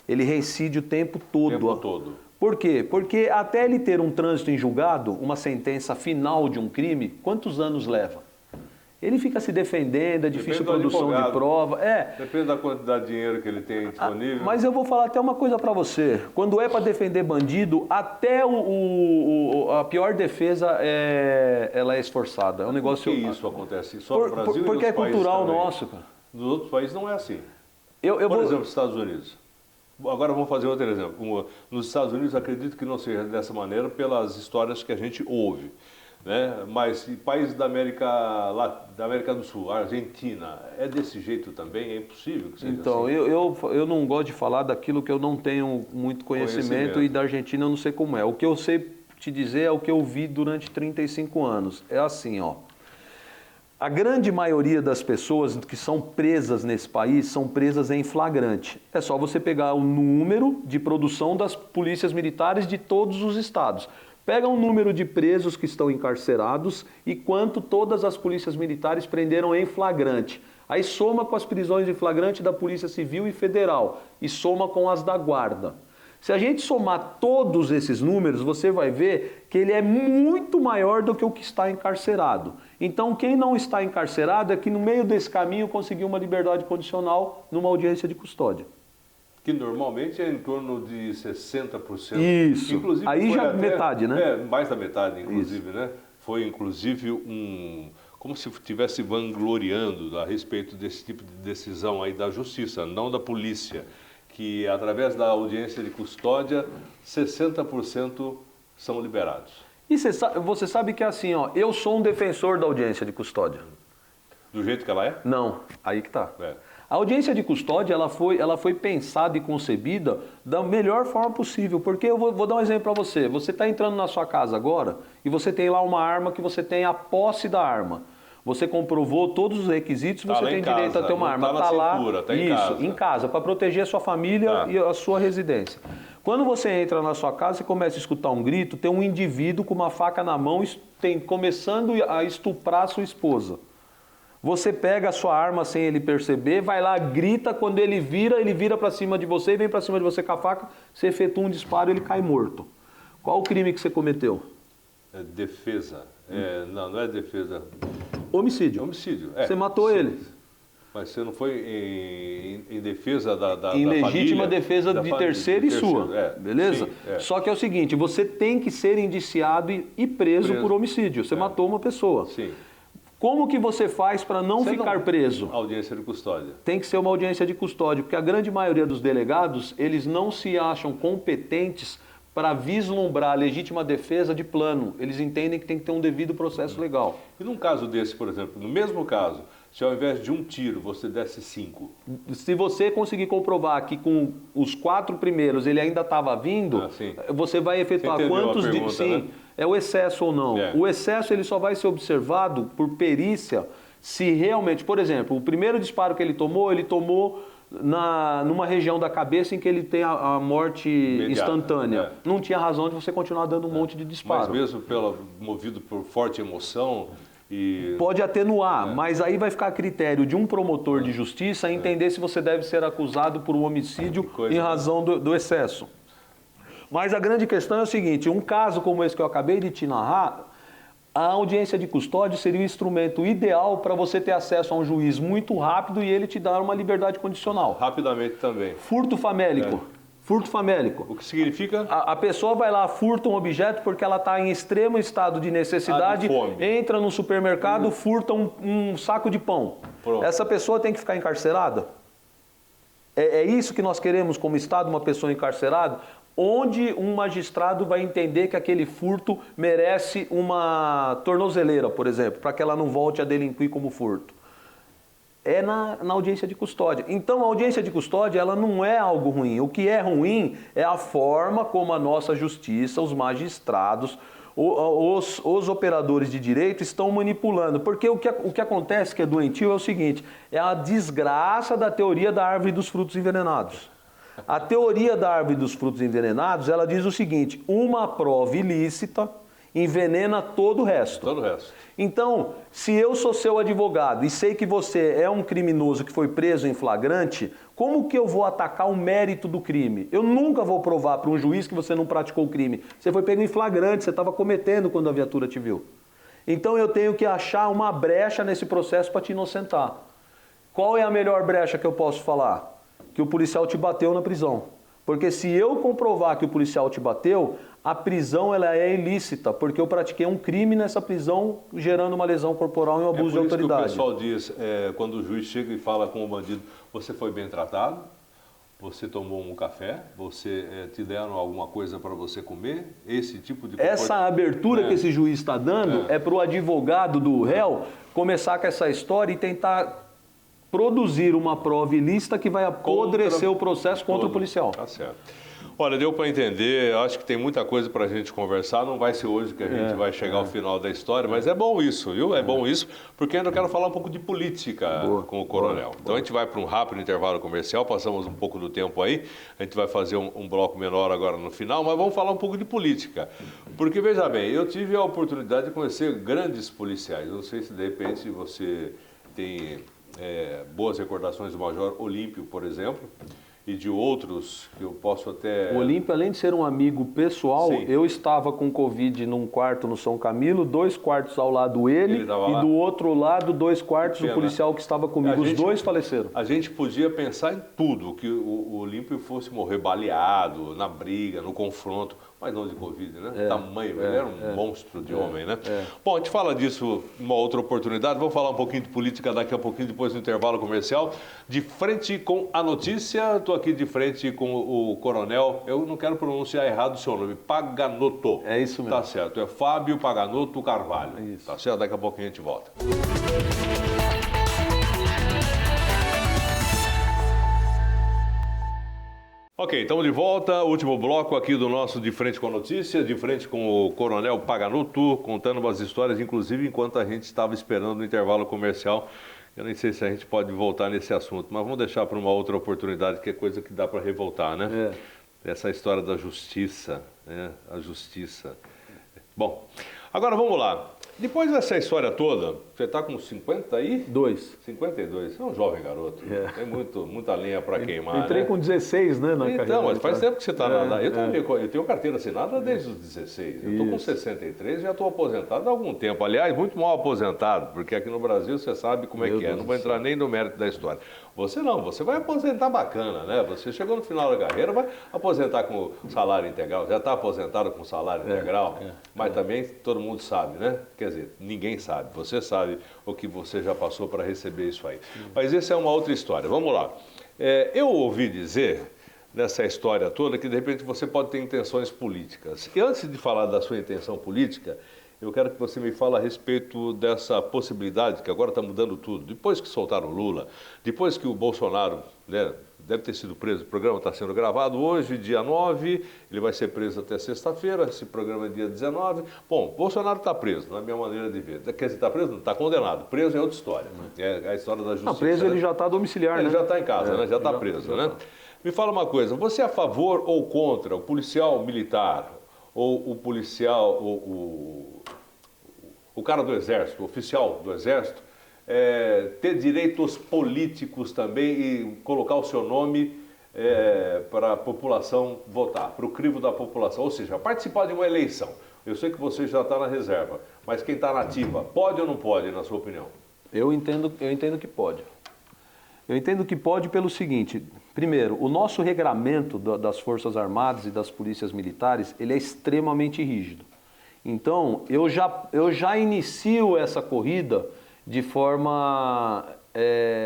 Ele reincide o tempo todo. O tempo todo. Por quê? Porque até ele ter um trânsito em julgado, uma sentença final de um crime, quantos anos leva? Ele fica se defendendo, é difícil Depende do produção de advogado. prova. Depende da quantidade de dinheiro que ele tem disponível. Mas eu vou falar até uma coisa pra você. Quando é pra defender bandido, até a pior defesa ela é esforçada. É um negócio. Por que isso acontece só no Brasil e Porque nos é países cultural também? nosso, cara. Nos outros países não é assim. Eu Por vou... exemplo, os Estados Unidos. Agora vamos fazer outro exemplo. Nos Estados Unidos, acredito que não seja dessa maneira pelas histórias que a gente ouve. Né? Mas países da América do Sul, Argentina, é desse jeito também? É impossível que seja Então, assim? eu não gosto de falar daquilo que eu não tenho muito conhecimento e da Argentina eu não sei como é. O que eu sei te dizer é o que eu vi durante 35 anos. É assim, ó. A grande maioria das pessoas que são presas nesse país são presas em flagrante. É só você pegar o número de produção das polícias militares de todos os estados. Pega o número de presos que estão encarcerados e quanto todas as polícias militares prenderam em flagrante. Aí soma com as prisões em flagrante da Polícia Civil e Federal e soma com as da Guarda. Se a gente somar todos esses números, você vai ver que ele é muito maior do que o que está encarcerado. Então, quem não está encarcerado é que no meio desse caminho conseguiu uma liberdade condicional numa audiência de custódia. Que normalmente é em torno de 60%. Isso. Inclusive, aí foi já até, metade, né? Mais da metade, inclusive, né? Foi, inclusive, como se estivesse vangloriando a respeito desse tipo de decisão aí da justiça, não da polícia, que através da audiência de custódia, 60% são liberados. E você sabe que é assim, ó, eu sou um defensor da audiência de custódia. Do jeito que ela é? Não, aí que tá. É. A audiência de custódia, ela foi pensada e concebida da melhor forma possível, porque eu vou dar um exemplo para você. Você está entrando na sua casa agora e você tem lá uma arma que você tem a posse da arma. Você comprovou todos os requisitos, Tá você lá em tem direito casa, a ter uma não arma. tá na lá, cintura, tá em isso, casa. em casa, para proteger a sua família Tá. e a sua residência. Quando você entra na sua casa e começa a escutar um grito, tem um indivíduo com uma faca na mão começando a estuprar a sua esposa. Você pega a sua arma sem ele perceber, vai lá, grita, quando ele vira para cima de você, vem para cima de você com a faca, você efetua um disparo e ele cai morto. Qual o crime que você cometeu? É defesa. Não é defesa. Homicídio. Homicídio. Você matou sim. ele. Mas você não foi em defesa da Em legítima família, defesa da de família, terceiro e sua, beleza? Sim, é. Só que é o seguinte, você tem que ser indiciado e preso por homicídio. Você matou uma pessoa. Sim. Como que você faz para não ficar preso? Audiência de custódia. Tem que ser uma audiência de custódia, porque a grande maioria dos delegados, eles não se acham competentes para vislumbrar a legítima defesa de plano. Eles entendem que tem que ter um devido processo legal. E num caso desse, por exemplo, no mesmo caso, se ao invés de um tiro você desse 5? Se você conseguir comprovar que com os 4 primeiros ele ainda estava vindo, você vai efetuar quantos... Sim, né? É o excesso ou não. O excesso ele só vai ser observado por perícia se realmente... Por exemplo, o primeiro disparo que ele tomou numa região da cabeça em que ele tem a morte instantânea. Não tinha razão de você continuar dando um monte de disparo. Mas mesmo movido por forte emoção... Pode atenuar, mas aí vai ficar a critério de um promotor de justiça entender se você deve ser acusado por um homicídio em razão do excesso. Mas a grande questão é o seguinte, um caso como esse que eu acabei de te narrar, a audiência de custódia seria o instrumento ideal para você ter acesso a um juiz muito rápido e ele te dar uma liberdade condicional. Rapidamente também. Furto famélico. Furto famélico. O que significa? A pessoa vai lá, furta um objeto porque ela está em extremo estado de necessidade, entra no supermercado, furta um saco de pão. Pronto. Essa pessoa tem que ficar encarcerada? É isso que nós queremos como Estado, uma pessoa encarcerada? Onde um magistrado vai entender que aquele furto merece uma tornozeleira, por exemplo, para que ela não volte a delinquir como furto? É na audiência de custódia. Então, a audiência de custódia ela não é algo ruim. O que é ruim é a forma como a nossa justiça, os magistrados, os operadores de direito estão manipulando. Porque o que acontece que é doentio é o seguinte, é a desgraça da teoria da árvore dos frutos envenenados. A teoria da árvore dos frutos envenenados, ela diz o seguinte, uma prova ilícita envenena todo o resto. Todo o resto. Então, se eu sou seu advogado e sei que você é um criminoso que foi preso em flagrante, como que eu vou atacar o mérito do crime? Eu nunca vou provar para um juiz que você não praticou o crime. Você foi pego em flagrante, você estava cometendo quando a viatura te viu. Então eu tenho que achar uma brecha nesse processo para te inocentar. Qual é a melhor brecha que eu posso falar? Que o policial te bateu na prisão. Porque se eu comprovar que o policial te bateu, a prisão ela é ilícita, porque eu pratiquei um crime nessa prisão, gerando uma lesão corporal e um abuso de autoridade. É por isso que o pessoal diz, quando o juiz chega e fala com o bandido, você foi bem tratado, você tomou um café, te deram alguma coisa para você comer, esse tipo de coisa. Essa abertura que esse juiz está dando é para o advogado do réu começar com essa história e tentar produzir uma prova ilícita que vai apodrecer o processo contra o policial. Tá certo. Olha, deu para entender, acho que tem muita coisa para a gente conversar, não vai ser hoje que a gente vai chegar ao final da história, mas é bom isso, viu? É bom isso, porque ainda quero falar um pouco de política com o coronel. Então a gente vai para um rápido intervalo comercial, passamos um pouco do tempo aí, a gente vai fazer um bloco menor agora no final, mas vamos falar um pouco de política. Porque, veja bem, eu tive a oportunidade de conhecer grandes policiais, não sei se de repente você tem boas recordações do Major Olímpio, por exemplo, e de outros que eu posso até... O Olímpio, além de ser um amigo pessoal, eu estava com Covid num quarto no São Camilo, 2 quartos ao lado ele e do outro lado 2 quartos o policial que estava comigo. Os dois faleceram. A gente podia pensar em tudo, que o Olímpio fosse morrer baleado, na briga, no confronto, mas não de Covid, né? Tamanho, ele era um monstro de homem, né? Bom, a gente fala disso numa outra oportunidade, vamos falar um pouquinho de política daqui a pouquinho, depois do intervalo comercial. De frente com a notícia, estou aqui de frente com o coronel, eu não quero pronunciar errado o seu nome, Paganotto. É isso mesmo. Tá certo, é Fábio Paganotto Carvalho. É isso. Tá certo, daqui a pouquinho a gente volta. Ok, estamos de volta, último bloco aqui do nosso De Frente com a Notícia, de frente com o Coronel Paganotto, contando umas histórias, inclusive enquanto a gente estava esperando o intervalo comercial. Eu nem sei se a gente pode voltar nesse assunto, mas vamos deixar para uma outra oportunidade, que é coisa que dá para revoltar, né? Essa história da justiça, né? A justiça. Bom, agora vamos lá. Depois dessa história toda, você está com 52? 52. Você é um jovem garoto. Tem muita lenha para queimar. Entrei com 16, né, na carreira. Então, mas faz tempo que você está na... Eu tenho carteira assinada desde os 16. Eu estou com 63 e já estou aposentado há algum tempo. Aliás, muito mal aposentado, porque aqui no Brasil você sabe como é que é. Não vou entrar nem no mérito da história. Você não, você vai aposentar bacana, né? Você chegou no final da carreira, vai aposentar com salário integral. Já está aposentado com salário integral, mas também todo mundo sabe, né? Quer dizer, ninguém sabe. Você sabe o que você já passou para receber isso aí. Mas essa é uma outra história. Vamos lá. Eu ouvi dizer nessa história toda que de repente você pode ter intenções políticas. E antes de falar da sua intenção política, eu quero que você me fale a respeito dessa possibilidade, que agora está mudando tudo. Depois que soltaram o Lula, depois que o Bolsonaro, né, deve ter sido preso, o programa está sendo gravado hoje, dia 9, ele vai ser preso até sexta-feira, esse programa é dia 19. Bom, Bolsonaro está preso, na minha maneira de ver. Quer dizer, está preso? Não, está condenado. Preso é outra história, é a história da justiça. Não, preso, né? Ele já está domiciliar, ele né? já está em casa, né? Já está preso, né? Me fala uma coisa, você é a favor ou contra o policial militar ou o policial, o cara do Exército, o oficial do Exército, ter direitos políticos também e colocar o seu nome para a população votar, para o crivo da população, ou seja, participar de uma eleição? Eu sei que você já está na reserva, mas quem está na ativa, pode ou não pode, na sua opinião? Eu entendo que pode. Eu entendo que pode pelo seguinte: primeiro, o nosso regramento das Forças Armadas e das polícias militares, ele é extremamente rígido. Então, eu já inicio essa corrida de forma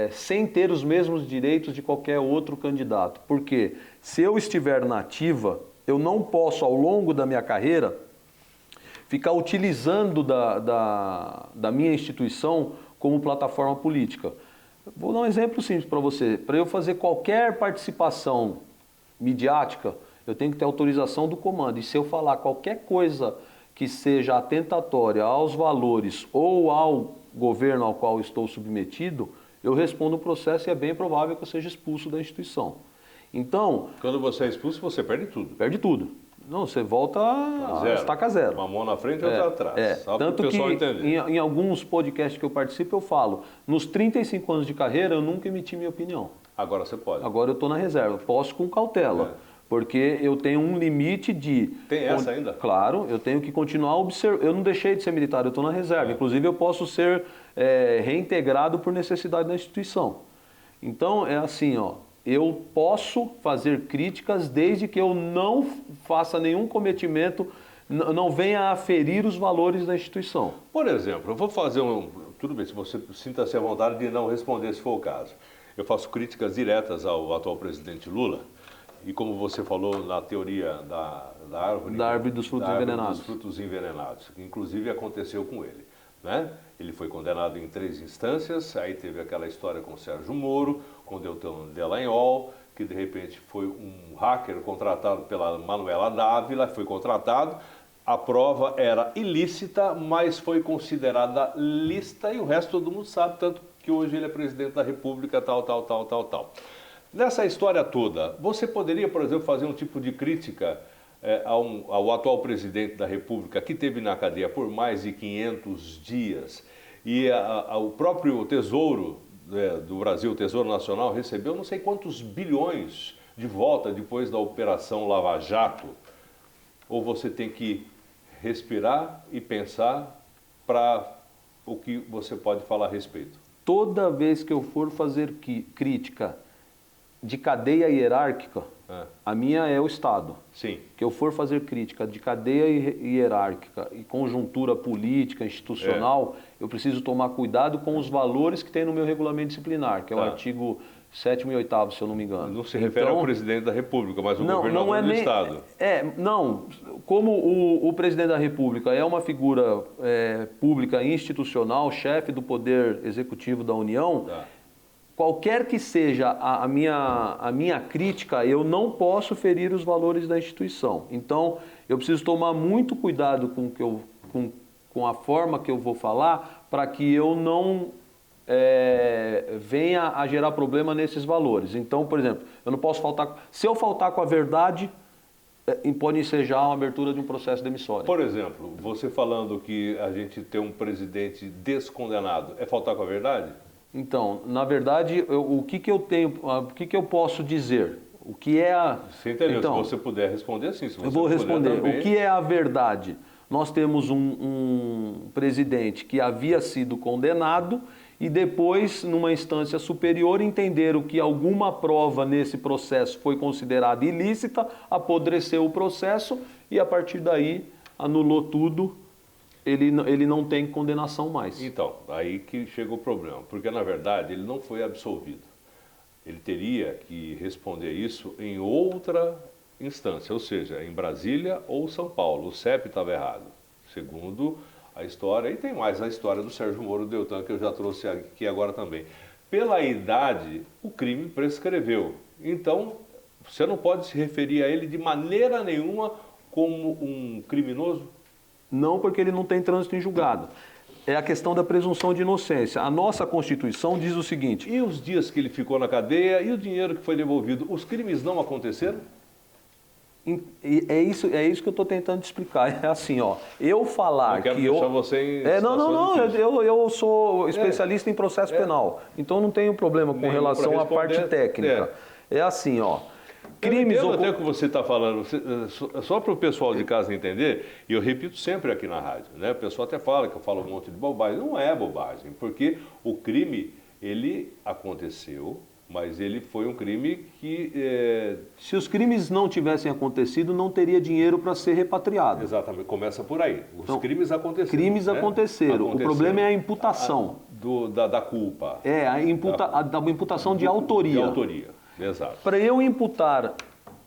sem ter os mesmos direitos de qualquer outro candidato. Porque se eu estiver na ativa, eu não posso, ao longo da minha carreira, ficar utilizando da minha instituição como plataforma política. Vou dar um exemplo simples para você. Para eu fazer qualquer participação midiática, eu tenho que ter autorização do comando. E se eu falar qualquer coisa que seja atentatória aos valores ou ao governo ao qual estou submetido, eu respondo o processo e é bem provável que eu seja expulso da instituição. Então... Quando você é expulso, você perde tudo. Perde tudo. Não, você volta a estaca zero. Uma mão na frente e outra atrás. Só Tanto para o pessoal que entender. Em alguns podcasts que eu participo, eu falo, nos 35 anos de carreira, eu nunca emiti minha opinião. Agora você pode. Agora eu estou na reserva. Posso com cautela. Porque eu tenho um limite de... Tem essa ainda? Claro, eu tenho que continuar observando. Eu não deixei de ser militar, eu estou na reserva. Inclusive, eu posso ser reintegrado por necessidade da instituição. Então, é assim, ó. Eu posso fazer críticas desde que eu não faça nenhum cometimento, não venha a ferir os valores da instituição. Por exemplo, eu vou fazer tudo bem, se você sinta-se à vontade de não responder se for o caso. Eu faço críticas diretas ao atual presidente Lula. E como você falou na teoria da árvore dos frutos envenenados. Dos frutos envenenados, que inclusive aconteceu com ele, né? Ele foi condenado em 3 instâncias, aí teve aquela história com o Sérgio Moro, com o Deltan Dallagnol, que de repente foi um hacker contratado pela Manuela Dávila, foi contratado, a prova era ilícita, mas foi considerada lícita e o resto todo mundo sabe, tanto que hoje ele é presidente da República, tal. Nessa história toda, você poderia, por exemplo, fazer um tipo de crítica ao atual presidente da República, que esteve na cadeia por mais de 500 dias, e o próprio Tesouro do Brasil, o Tesouro Nacional, recebeu não sei quantos bilhões de volta depois da Operação Lava Jato? Ou você tem que respirar e pensar para o que você pode falar a respeito? Toda vez que eu for fazer crítica de cadeia hierárquica, a minha é o Estado. Sim. Que eu for fazer crítica de cadeia hierárquica e conjuntura política, institucional, eu preciso tomar cuidado com os valores que tem no meu regulamento disciplinar, que é o artigo 7º e 8º, se eu não me engano. Não se refere ao presidente da República, mas ao governador do Estado. Não, como o presidente da República é uma figura pública institucional, chefe do poder executivo da União, qualquer que seja a minha crítica, eu não posso ferir os valores da instituição. Então, eu preciso tomar muito cuidado com a forma que eu vou falar, para que eu não venha a gerar problema nesses valores. Então, por exemplo, eu não posso faltar... Se eu faltar com a verdade, pode ensejar uma abertura de um processo demissório. Por exemplo, você falando que a gente tem um presidente descondenado, é faltar com a verdade? Então, na verdade, o que eu posso dizer? O que é a... Você entendeu? Então, se você puder responder, sim. Se você eu vou responder. Também... O que é a verdade? Nós temos um presidente que havia sido condenado e depois, numa instância superior, entenderam que alguma prova nesse processo foi considerada ilícita, apodreceu o processo e, a partir daí, anulou tudo. Ele não tem condenação mais. Então, aí que chega o problema, porque na verdade ele não foi absolvido. ele teria que responder isso em outra instância, ou seja, em Brasília ou São Paulo. O CEP estava errado, segundo a história, e tem mais a história do Sérgio Moro Deltan, que eu já trouxe aqui agora também. Pela idade, o crime prescreveu. Então, você não pode se referir a ele de maneira nenhuma como um criminoso? Não, porque ele não tem trânsito em julgado. É a questão da presunção de inocência. A nossa Constituição diz o seguinte... E os dias que ele ficou na cadeia e o dinheiro que foi devolvido, os crimes não aconteceram? É isso que eu estou tentando explicar. É assim, ó, eu falar que deixar você em não, eu sou especialista em processo penal, então não tenho problema com relação à parte técnica. É assim, ó, crimes... Eu entendo até o que você está falando, só para o pessoal de casa entender, e eu repito sempre aqui na rádio, né? O pessoal até fala que eu falo um monte de bobagem. Não é bobagem, porque o crime, ele aconteceu, mas ele foi um crime que... Se os crimes não tivessem acontecido, não teria dinheiro para ser repatriado. Exatamente, começa por aí. Os crimes aconteceram. Crimes aconteceram. O problema é a imputação. Da culpa. É, a imputação de autoria. De autoria, exato. Para eu imputar,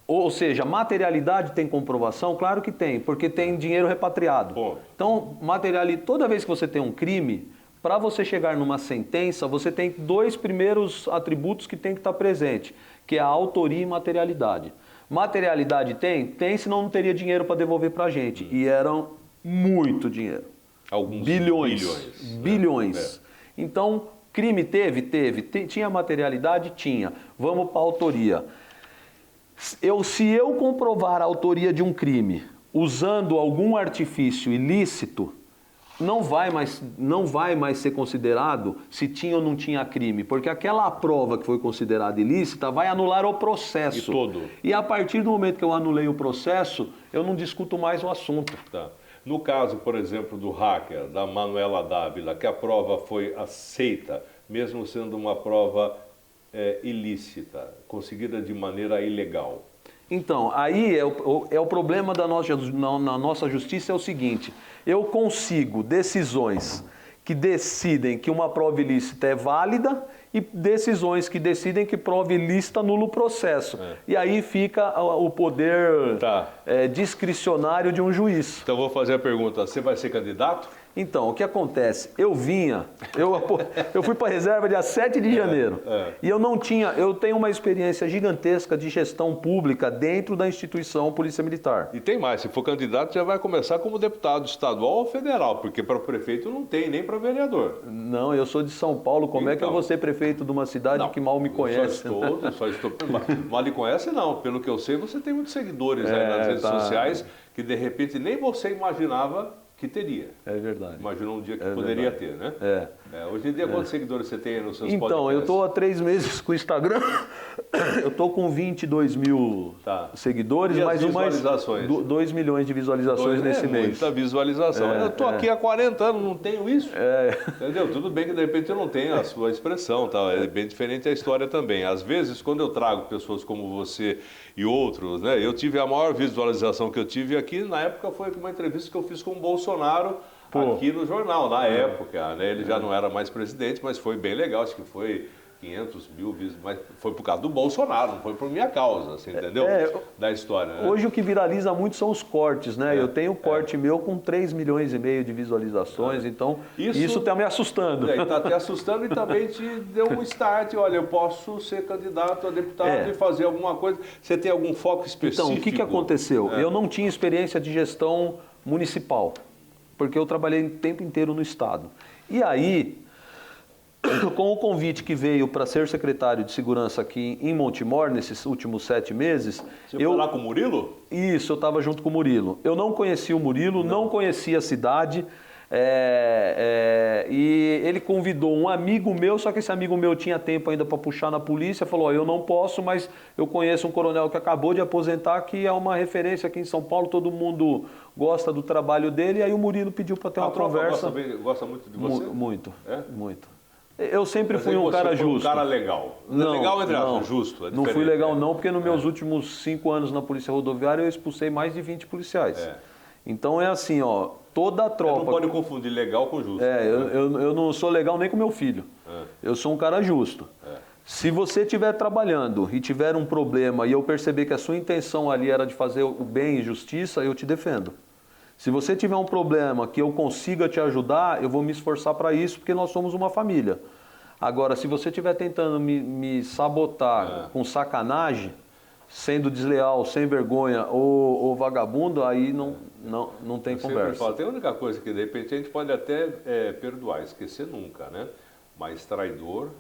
ou seja, materialidade tem comprovação? Claro que tem, porque tem dinheiro repatriado. Bom. Então, toda vez que você tem um crime... Para você chegar numa sentença, você tem dois primeiros atributos que tem que estar presente, que é a autoria e materialidade. Materialidade tem? Tem, senão não teria dinheiro para devolver para a gente. E eram muito dinheiro. Alguns bilhões. Bilhões. Então, crime teve? Teve. Tinha materialidade? Tinha. Vamos para a autoria. Se eu comprovar a autoria de um crime usando algum artifício ilícito, não vai mais ser considerado se tinha ou não tinha crime, porque aquela prova que foi considerada ilícita vai anular o processo. E todo. E a partir do momento que eu anulei o processo, eu não discuto mais o assunto. Tá. No caso, por exemplo, do hacker, da Manuela Dávila, que a prova foi aceita, mesmo sendo uma prova ilícita, conseguida de maneira ilegal. Então, aí é o problema na nossa justiça é o seguinte, eu consigo decisões que decidem que uma prova ilícita é válida e decisões que decidem que prova ilícita anula o processo. E aí fica o poder discricionário de um juiz. Então, vou fazer a pergunta, você vai ser candidato? Então, o que acontece? Eu fui para a reserva dia 7 de janeiro. E eu tenho uma experiência gigantesca de gestão pública dentro da instituição Polícia Militar. E tem mais, se for candidato já vai começar como deputado estadual ou federal, porque para prefeito não tem, nem para vereador. Não, eu sou de São Paulo, como é que eu vou ser prefeito de uma cidade que mal me conhece? Só estou... Mal lhe conhece não, pelo que eu sei você tem muitos seguidores aí nas redes sociais que de repente nem você imaginava que teria. É verdade. Imaginou um dia que poderia ter, né? Hoje em dia, quantos seguidores você tem nos seus podcasts? Então, eu estou há 3 meses com o Instagram, eu estou com 22 mil seguidores, e mais umas 2 milhões de visualizações nesse mês. Muita visualização. Eu estou aqui há 40 anos, não tenho isso. Entendeu? Tudo bem que de repente eu não tenho a sua expressão, tá? É bem diferente a história também. Às vezes, quando eu trago pessoas como você e outros, né? Eu tive a maior visualização que eu tive aqui, na época foi uma entrevista que eu fiz com o Bolsonaro aqui no jornal, na época, né? Ele já não era mais presidente, mas foi bem legal, acho que foi 500 mil, mas foi por causa do Bolsonaro, não foi por minha causa, você entendeu? Da história. Né? Hoje o que viraliza muito são os cortes, né? Eu tenho um corte meu com 3 milhões e meio de visualizações, então isso está me assustando. Está até assustando e também te deu um start, olha, eu posso ser candidato a deputado e fazer alguma coisa. Você tem algum foco específico? Então, o que aconteceu? Eu não tinha experiência de gestão municipal, porque eu trabalhei o tempo inteiro no Estado. E aí, com o convite que veio para ser secretário de segurança aqui em Montemor, nesses últimos 7 meses... Você foi lá com o Murilo? Isso, eu estava junto com o Murilo. Eu não conhecia o Murilo, não conhecia a cidade, e ele convidou um amigo meu, só que esse amigo meu tinha tempo ainda para puxar na polícia, falou, eu não posso, mas eu conheço um coronel que acabou de aposentar, que é uma referência aqui em São Paulo, todo mundo gosta do trabalho dele, e aí o Murilo pediu para ter uma conversa. Gosta muito de você? Muito, muito. Eu sempre fui um cara justo. Um cara legal. Não, legal entre não, justo. Não fui legal não, porque nos meus últimos 5 anos na Polícia Rodoviária eu expulsei mais de 20 policiais. Então é assim, ó, toda a tropa... Não pode confundir legal com justo. Eu não sou legal nem com meu filho. Eu sou um cara justo. Se você estiver trabalhando e tiver um problema e eu perceber que a sua intenção ali era de fazer o bem e justiça, eu te defendo. Se você tiver um problema que eu consiga te ajudar, eu vou me esforçar para isso, porque nós somos uma família. Agora, se você estiver tentando me sabotar com sacanagem, sendo desleal, sem vergonha ou vagabundo, aí não tem conversa. Falo, tem a única coisa que de repente a gente pode até perdoar, esquecer nunca, né? Mas traidor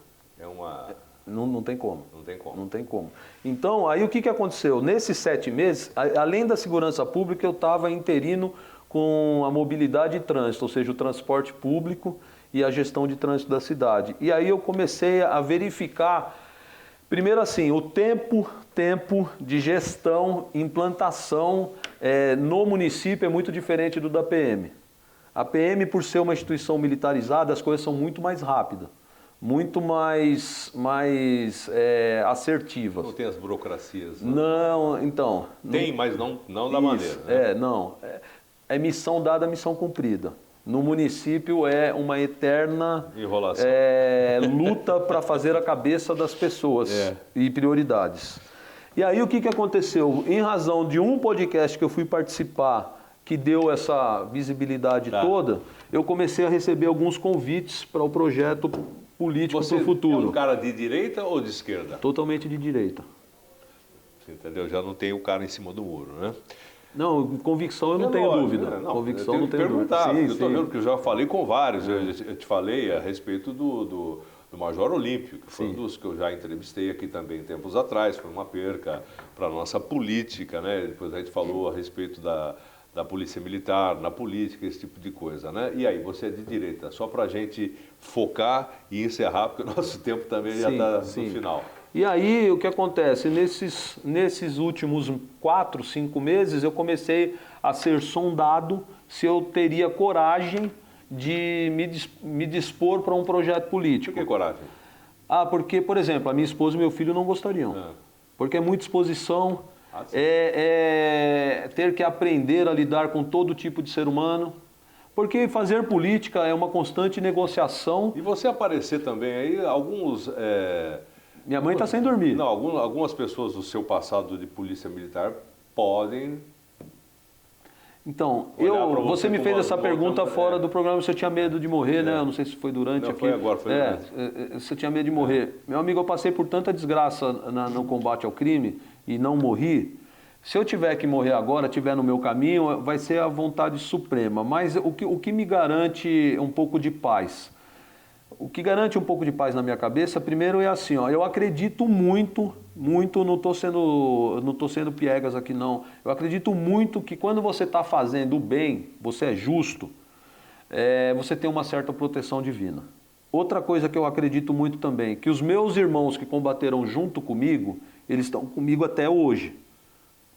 é uma... Não tem como. Não tem como. Não tem como. Então, aí o que aconteceu? Nesses 7 meses, além da segurança pública, eu estava interino com a mobilidade e trânsito, ou seja, o transporte público e a gestão de trânsito da cidade. E aí eu comecei a verificar, primeiro assim, o tempo de gestão, implantação no município é muito diferente do da PM. A PM, por ser uma instituição militarizada, as coisas são muito mais rápidas. Muito mais assertivas. Não tem as burocracias. Né? Não, então... Tem, mas não da maneira. Né? Não. É missão dada, missão cumprida. No município é uma eterna enrolação. Luta para fazer a cabeça das pessoas e prioridades. E aí o que aconteceu? Em razão de um podcast que eu fui participar, que deu essa visibilidade toda, eu comecei a receber alguns convites para o projeto político para o futuro. Você é um cara de direita ou de esquerda? Totalmente de direita. Entendeu? Já não tem o cara em cima do muro, né? Não, convicção eu não tenho dúvida. Não, convicção eu não tenho perguntar, dúvida. Eu estou vendo que eu já falei com vários. Eu te falei a respeito do Major Olímpio, que foi um dos que eu já entrevistei aqui também tempos atrás. Foi uma perca para a nossa política, né? Depois a gente falou a respeito da polícia militar, na política, esse tipo de coisa, né? E aí, você é de direita, só para a gente focar e encerrar, porque o nosso tempo também já está no final. E aí, o que acontece? Nesses últimos 4, 5 meses, eu comecei a ser sondado se eu teria coragem de me dispor para um projeto político. Por que coragem? Porque, por exemplo, a minha esposa e meu filho não gostariam. Porque é muita exposição, ter que aprender a lidar com todo tipo de ser humano. Porque fazer política é uma constante negociação. E você aparecer também aí, alguns... Minha mãe está sem dormir. Não, algumas pessoas do seu passado de polícia militar podem... Então, você me fez essa pergunta fora do programa, você tinha medo de morrer, né? Eu não sei se foi durante aqui. Foi agora, foi durante. Você tinha medo de morrer. Meu amigo, eu passei por tanta desgraça no combate ao crime e não morri. Se eu tiver que morrer agora, estiver no meu caminho, vai ser a vontade suprema. Mas o que me garante um pouco de paz? O que garante um pouco de paz na minha cabeça, primeiro é assim, eu acredito muito, não estou sendo piegas aqui não, eu acredito muito que quando você está fazendo o bem, você é justo, você tem uma certa proteção divina. Outra coisa que eu acredito muito também, que os meus irmãos que combateram junto comigo, eles estão comigo até hoje,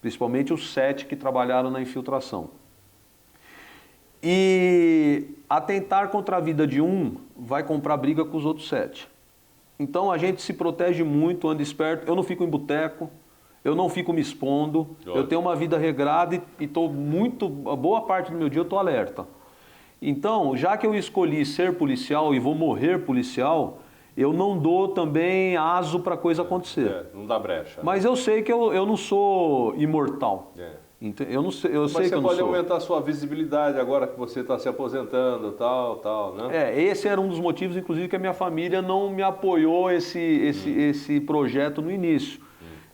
principalmente os 7 que trabalharam na infiltração. E atentar contra a vida de um vai comprar briga com os outros 7. Então a gente se protege muito, anda esperto. Eu não fico em boteco, eu não fico me expondo. Eu tenho uma vida regrada e estou boa parte do meu dia eu estou alerta. Então, já que eu escolhi ser policial e vou morrer policial, eu não dou também aso para a coisa acontecer. Não dá brecha. Mas eu sei que eu não sou imortal. Eu sei que eu não sou. Mas você pode aumentar a sua visibilidade agora que você está se aposentando, tal, né? Esse era um dos motivos, inclusive, que a minha família não me apoiou esse projeto no início.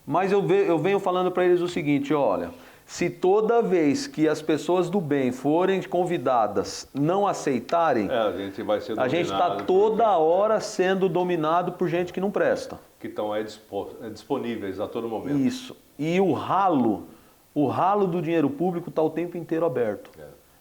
Mas eu venho falando para eles o seguinte, olha, se toda vez que as pessoas do bem forem convidadas não aceitarem, a gente vai ser dominado. A gente está toda hora sendo dominado por gente que não presta. Que estão disponíveis a todo momento. Isso. E o ralo do dinheiro público está o tempo inteiro aberto.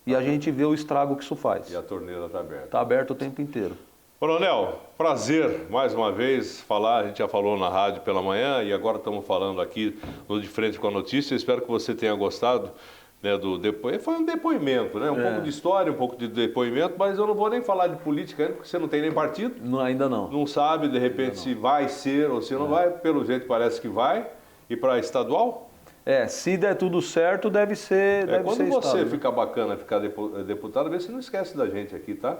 E a gente vê o estrago que isso faz. E a torneira está aberta. Está aberto o tempo inteiro. Coronel, prazer mais uma vez falar. A gente já falou na rádio pela manhã e agora estamos falando aqui no De Frente com a Notícia. Espero que você tenha gostado, né, do depoimento. Foi um depoimento, né? Um pouco de história, um pouco de depoimento, mas eu não vou nem falar de política ainda, porque você não tem nem partido. Ainda não. Não sabe, de repente, se vai ser ou se não vai. Pelo jeito parece que vai. E para estadual? Se der tudo certo, deve ser. Quando você ficar bacana, ficar deputado, vê se não esquece da gente aqui, tá?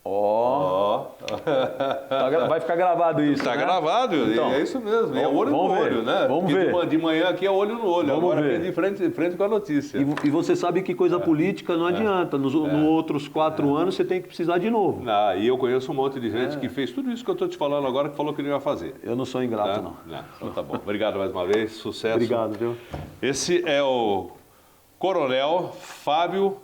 Ó. Vai ficar gravado isso, Tá né? gravado, Então, é isso mesmo. É olho no vamos ver, olho, né? vamos Porque ver. de manhã aqui é olho no olho. Vamos Agora ver. é de frente com a notícia. E você sabe que coisa política não adianta. Nos outros 4 anos você tem que precisar de novo. Ah, e eu conheço um monte de gente que fez tudo isso que eu estou te falando agora, que falou que não ia fazer. Eu não sou ingrato, Tá? não. Então tá bom. Obrigado mais uma vez, sucesso. Obrigado, viu? Esse é o Coronel Fábio,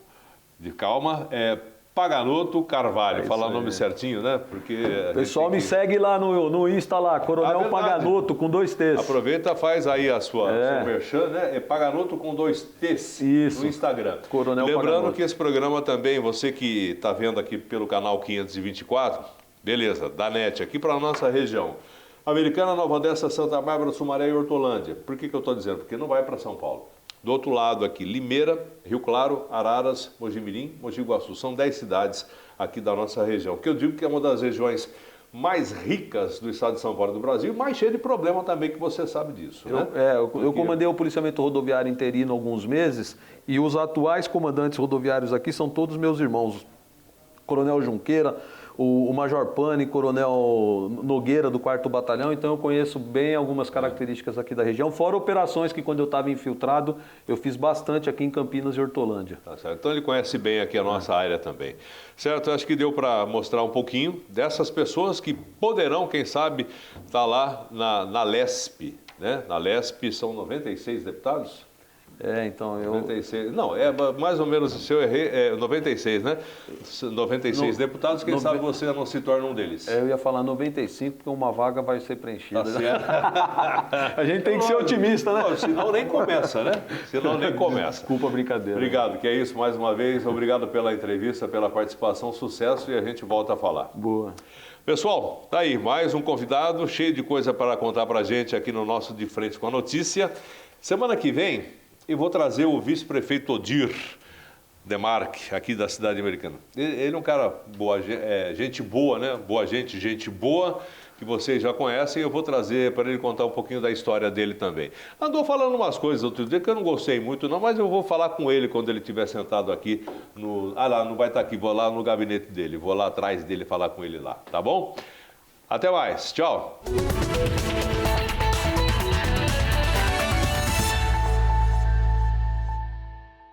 Paganoto Carvalho. isso Falar o aí. nome certinho, né? Porque a O pessoal gente me tem segue lá no Insta lá, Coronel verdade. Paganoto, com 2 T's. Aproveita, faz aí a sua É. seu merchan, né? É Paganoto com 2 T's Isso. no Instagram. Coronel Lembrando Paganoto. que esse programa também, você que está vendo aqui pelo canal 524, beleza, da NET, aqui para a nossa região. Americana, Nova Odessa, Santa Bárbara, Sumaré e Hortolândia. Por que eu estou dizendo? Porque não vai para São Paulo. Do outro lado aqui, Limeira, Rio Claro, Araras, Mojimirim, Mogi Guaçu. São 10 cidades aqui da nossa região. Que eu digo que é uma das regiões mais ricas do estado de São Paulo e do Brasil, mais cheia de problema também, que você sabe disso. Né? Eu comandei o policiamento rodoviário interino há alguns meses e os atuais comandantes rodoviários aqui são todos meus irmãos. Coronel Junqueira, o Major Pane, Coronel Nogueira do 4º Batalhão, então eu conheço bem algumas características aqui da região, fora operações que quando eu estava infiltrado, eu fiz bastante aqui em Campinas e Hortolândia. Tá certo. Então ele conhece bem aqui a nossa área também. Certo? Eu acho que deu para mostrar um pouquinho dessas pessoas que poderão, quem sabe, estar lá na LESP. Né? Na LESP são 96 deputados? Então eu... 96, não, é mais ou menos, se eu errei, 96, né? 96 deputados, quem sabe você não se torna um deles. Eu ia falar 95, porque uma vaga vai ser preenchida. Tá certo. A gente tem que ser otimista, né? Não, senão nem começa, né? Senão nem começa. Desculpa a brincadeira. Obrigado, que é isso mais uma vez. Obrigado pela entrevista, pela participação, sucesso e a gente volta a falar. Boa. Pessoal, tá aí, mais um convidado cheio de coisa para contar pra gente aqui no nosso De Frente com a Notícia. Semana que vem eu vou trazer o vice-prefeito Odir Demarque, aqui da cidade americana. Ele é um cara boa, gente boa, né? Boa gente boa, que vocês já conhecem. Eu vou trazer para ele contar um pouquinho da história dele também. Andou falando umas coisas outro dia que eu não gostei muito não, mas eu vou falar com ele quando ele estiver sentado aqui não vai estar aqui, vou lá no gabinete dele, vou lá atrás dele falar com ele lá, tá bom? Até mais, tchau!